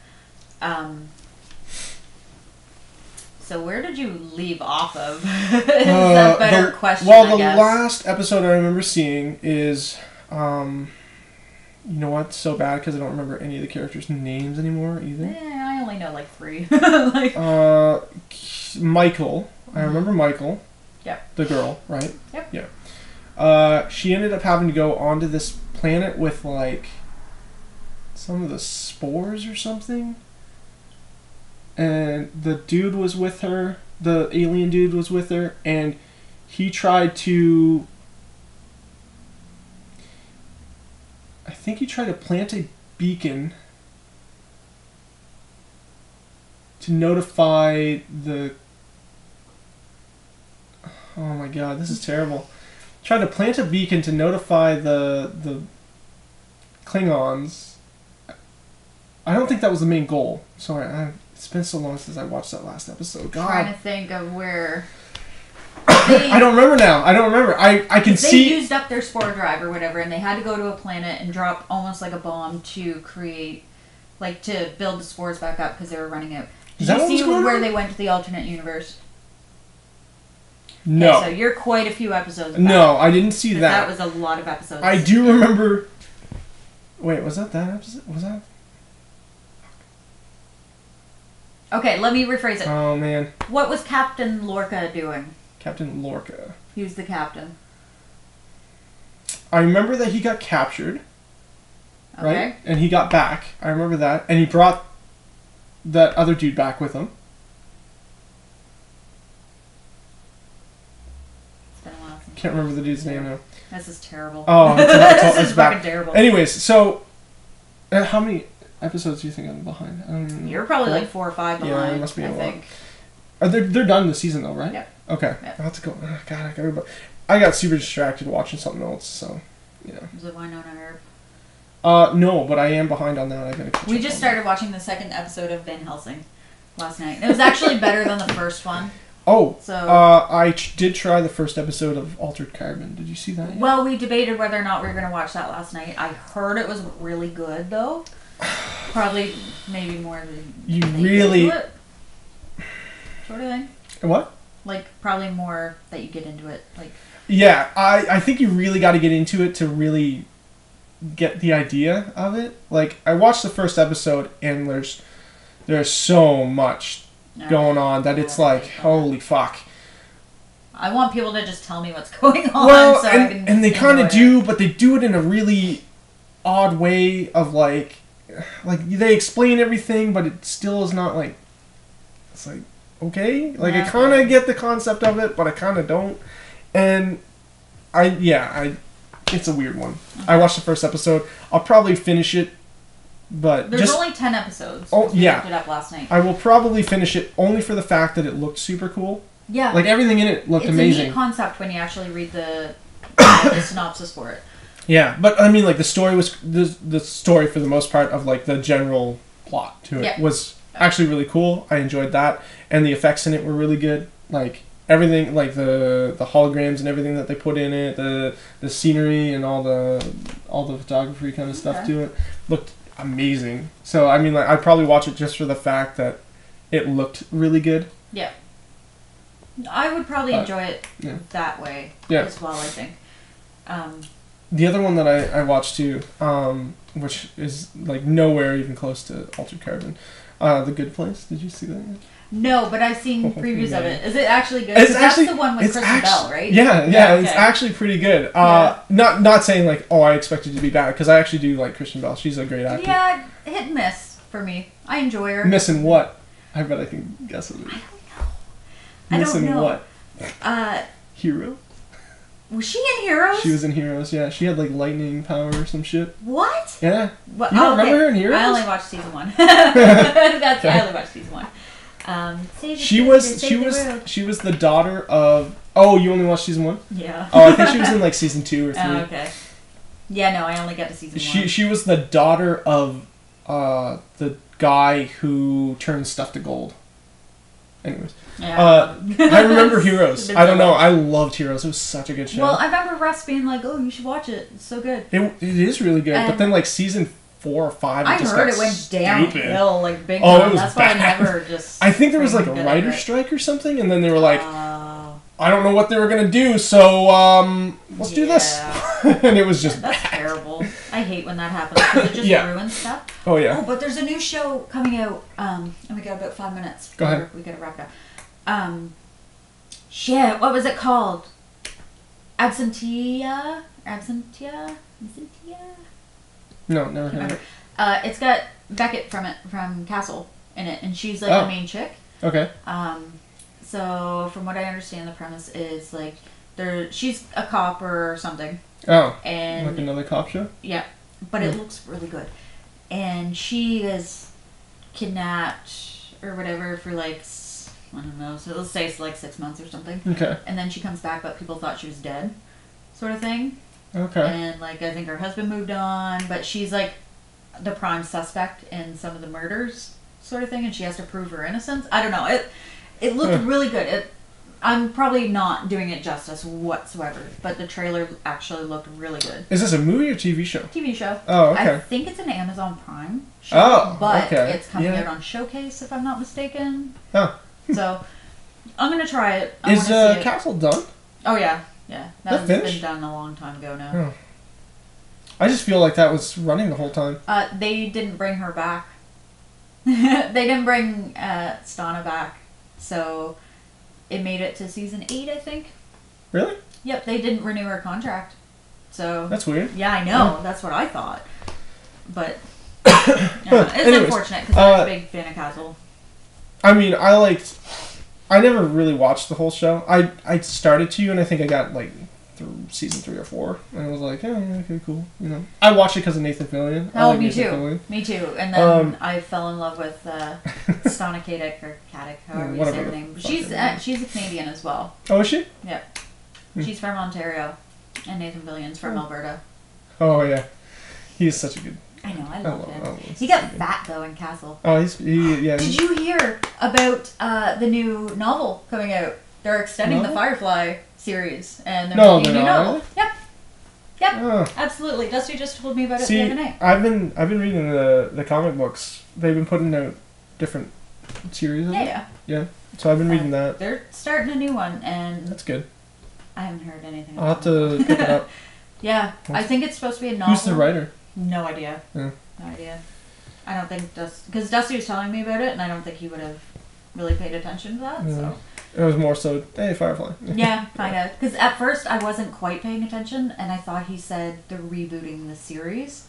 So where did you leave off of? Is a better question, well, I guess. The last episode I remember seeing is, you know what? So bad because I don't remember any of the characters' names anymore either. I only know like 3. Michael. I remember Michael. Yep. The girl, right? Yep. Yeah. She ended up having to go onto this planet with like some of the spores or something. And the dude was with her, the alien dude was with her, and he tried to... I think he tried to plant a beacon to notify the... Oh my god, this is terrible. Tried to plant a beacon to notify the Klingons. I don't think that was the main goal. Sorry, it's been so long since I watched that last episode. God. Trying to think of where. I don't remember now. I don't remember. I can see. They used up their spore drive or whatever, and they had to go to a planet and drop almost like a bomb to create, like to build the spores back up because they were running out. Did you see where they went to the alternate universe? No. Okay, so you're quite a few episodes back. No, I didn't see that. That was a lot of episodes. I do remember. Wait, was that episode? Was that? Okay, let me rephrase it. Oh, man. What was Captain Lorca doing? Captain Lorca. He was the captain. I remember that he got captured. Okay. Right? And he got back. I remember that. And he brought that other dude back with him. It's been a while since Can't remember the dude's name now. This is terrible. Oh, this is fucking terrible. Anyways, so how many episodes do you think I'm behind? I don't know. You're probably like 4 or 5 behind. Yeah, it must be a lot. think. They're done this season though, right? Yep. Okay. Yep. I'll have to go. God, I got super distracted watching something else, so yeah. Is it Winona Earp? No, but I am behind on that. I gotta catch We up just on started watching the second episode of Van Helsing last night. It was actually better than the first one. Oh, so I did try the first episode of Altered Carbon. Did you see that yet? Well, we debated whether or not we were going to watch that last night. I heard it was really good, though. Probably, maybe more than you really sort of thing. What? Like probably more that you get into it. Like yeah, I think you really got to get into it to really get the idea of it. Like I watched the first episode and there's so much going on that it's like holy fuck. I want people to just tell me what's going on. Well, so I can and they kind of do, but they do it in a really odd way of like they explain everything, but it still is not like it's like okay, like I kind of get the concept of it, but I kind of don't, and it's a weird one. Okay. I watched the first episode. I'll probably finish it. But there's only 10 episodes. Oh yeah, looked it up last night. I will probably finish it only for the fact that it looked super cool. Yeah, like everything in it looked amazing. It's a neat concept when you actually read the synopsis for it. Yeah, but I mean, like the story was the story for the most part of like the general plot to it was actually really cool. I enjoyed that, and the effects in it were really good. Like everything, like the holograms and everything that they put in it, the scenery and all the photography kind of stuff to it looked amazing. So I mean, like I'd probably watch it just for the fact that it looked really good. Yeah, I would probably enjoy it that way as well. I think. The other one that I watched too, which is like nowhere even close to Altered Carbon, The Good Place. Did you see that yet? No, but I've seen previews of it. Is it actually good? It's actually, that's the one with Kristen Bell, right? Yeah, okay. It's actually pretty good. Not saying like, oh, I expect it to be bad, because I actually do like Kristen Bell. She's a great actor. Yeah, hit and miss for me. I enjoy her. Missing what? I bet I can guess it. I don't know. I don't Missing know. what? Uh, Hero? was she in Heroes? She was in Heroes, yeah. She had like lightning power or some shit. What? Yeah. What? You don't remember her in Heroes? I only watched season 1. I only watched season 1. She was the daughter of. Oh, you only watched season 1? Yeah. Oh, I think she was in like season 2 or 3. Oh, okay. Yeah, no, I only got to season 1. She was the daughter of the guy who turns stuff to gold. Anyways, Yeah. I remember Heroes. I don't know. I loved Heroes. It was such a good show. Well, I remember Russ being like, "Oh, you should watch it. It's so good." It is really good, but then like season 4 or 5, I just heard got it went stupid. downhill like big Oh, time. it was That's bad. why I never just. I think there was like a freaking writer good at it. strike or something, and then they were like, Oh. I don't know what they were gonna do, so let's do this, and it was just That's bad. terrible. I hate when that happens because it just Yeah. ruins stuff. Oh yeah. Oh, but there's a new show coming out, and we got about 5 minutes. Go ahead. We gotta wrap it up. Shit, what was it called? Absentia? No, never heard of it. It's got Beckett from Castle in it, and she's like Oh. the main chick. Okay. So from what I understand, the premise is like she's a cop or something, Oh, and like another cop show? yeah, but it looks really good. And she is kidnapped or whatever for like I don't know. So let's say it's like 6 months or something. Okay. And then she comes back, but people thought she was dead, sort of thing. Okay. And like I think her husband moved on, but she's like the prime suspect in some of the murders, sort of thing, and she has to prove her innocence. I don't know. It looked really good. I'm probably not doing it justice whatsoever, but the trailer actually looked really good. Is this a movie or TV show? TV show. Oh, okay. I think it's an Amazon Prime show. Oh, but okay. it's coming Yeah. out on Showcase, if I'm not mistaken. Oh. So I'm gonna try it. I Is wanna see it. Castle done? Oh yeah. That's finished? been done a long time ago now. Oh. I just feel like that was running the whole time. They didn't bring her back. They didn't bring Stana back, so it made it to season 8, I think. Really? Yep, they didn't renew her contract. So That's weird. yeah, I know. That's what I thought. But it's Anyways, unfortunate because I'm a big fan of Castle. I mean, I never really watched the whole show. I started to, and I think I got like through season 3 or 4, and I was like, yeah, okay, cool. You know, I watched it because of Nathan Fillion. I Oh, like me Nathan too. Fillion. Me too. And then I fell in love with Stana Katic or Katic, however you say Whatever her the name. fuck She's a Canadian as well. Oh, is she? Yep. She's from Ontario, and Nathan Fillion's from Alberta. Oh yeah, he's such a good. I know, I I love love- him. I love He got fat though in Castle. Oh, yeah. Did you hear about the new novel coming out? They're extending the Novel? Firefly series, and they're No, making a new they're not, novel. really? Yep, Oh. absolutely. Dusty just told me about it See, the other night. I've been reading the comic books. They've been putting out different series. Of it. Yeah. So I've been reading that. They're starting a new one, and That's good. I haven't heard anything. I'll have about to pick it up. Yeah, I think it's supposed to be a novel. Who's the writer? No idea. Yeah. No idea. I don't think because Dusty was telling me about it, and I don't think he would have really paid attention to that. Yeah. So It was more so, hey, Firefly. yeah, kind of. Because at first I wasn't quite paying attention, and I thought he said they're rebooting the series,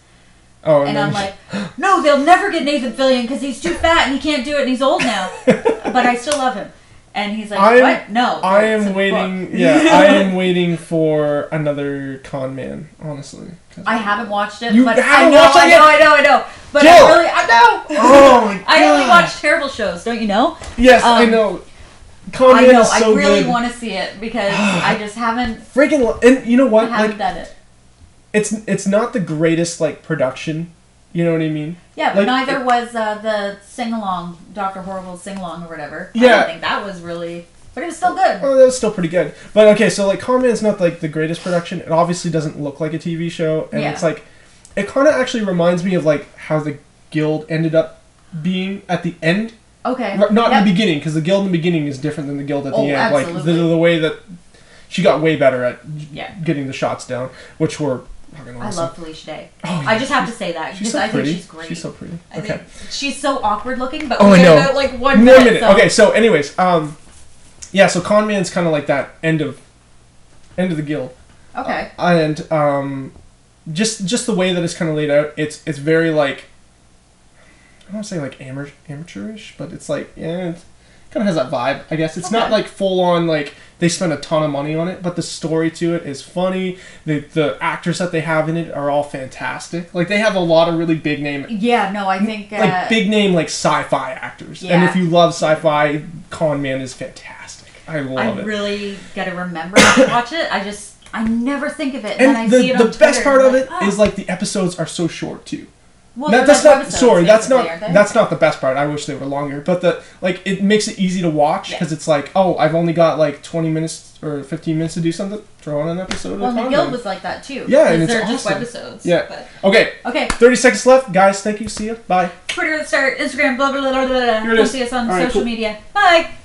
Oh, and then, I'm like, no, they'll never get Nathan Fillion because he's too fat and he can't do it, and he's old now. But I still love him. And he's like, what? No. I it's a am waiting. book. Yeah, I am waiting for another Con Man. Honestly, 'cause- I haven't watched it, You but haven't I know, watched it yet? I know. But Jill! I know. Oh my I only God. watch terrible shows, don't you know? Yes, I know. Con Man is so I really good. want to see it because I just haven't And you know what? Like, done it. it's not the greatest like production. You know what I mean? Yeah, but like, neither was the sing along, Dr. Horrible's sing along or whatever. I Yeah. don't think that was really, but it was still good. Oh, that was still pretty good. But okay, so like Con Man's not like the greatest production. It obviously doesn't look like a TV show, and Yeah. it's like it kind of actually reminds me of like how the Guild ended up being at the end. Okay. Not Yep. in the beginning, because the Guild in the beginning is different than the Guild at the Oh, end. Like absolutely. the way that she got way better at Yeah. getting the shots down, which were fucking I awesome. love Felicia Day. Oh, yeah. I just have to say that She's because so I pretty. think she's great. She's so pretty. I Okay. think she's so awkward looking, but Oh, we I get know. about like 1 1 minute. minute. So. Okay, so anyways, yeah, so Con Man's kind of like that end of the Guild. Okay. And just the way that it's kind of laid out, it's very like, I don't want to say like amateurish, but it's like, yeah, it's kind of has that vibe, I guess. It's not like full on like they spend a ton of money on it, but the story to it is funny. The actors that they have in it are all fantastic. Like they have a lot of really big name. Yeah, no, I think like big name like sci-fi actors. Yeah. And if you love sci-fi, Con Man is fantastic. I love it. I really gotta remember to watch it. I never think of it, and then I the, see it on the best Twitter, part of it oh. is like the episodes are so short too. Well, that's like not sorry. That's not aren't they? that's not the best part. I wish they were longer, but it makes it easy to watch because it's like, oh, I've only got like 20 minutes or 15 minutes to do something. Throw on an episode. Well, of the Con Guild Man. was like that too. Yeah, and it's they're awesome. just webisodes. Yeah. But. Okay. 30 seconds left, guys. Thank you. See ya. Bye. Twitter, start, Instagram, blah blah blah blah blah. Here it Come is. see us on All right, social cool. media. Bye.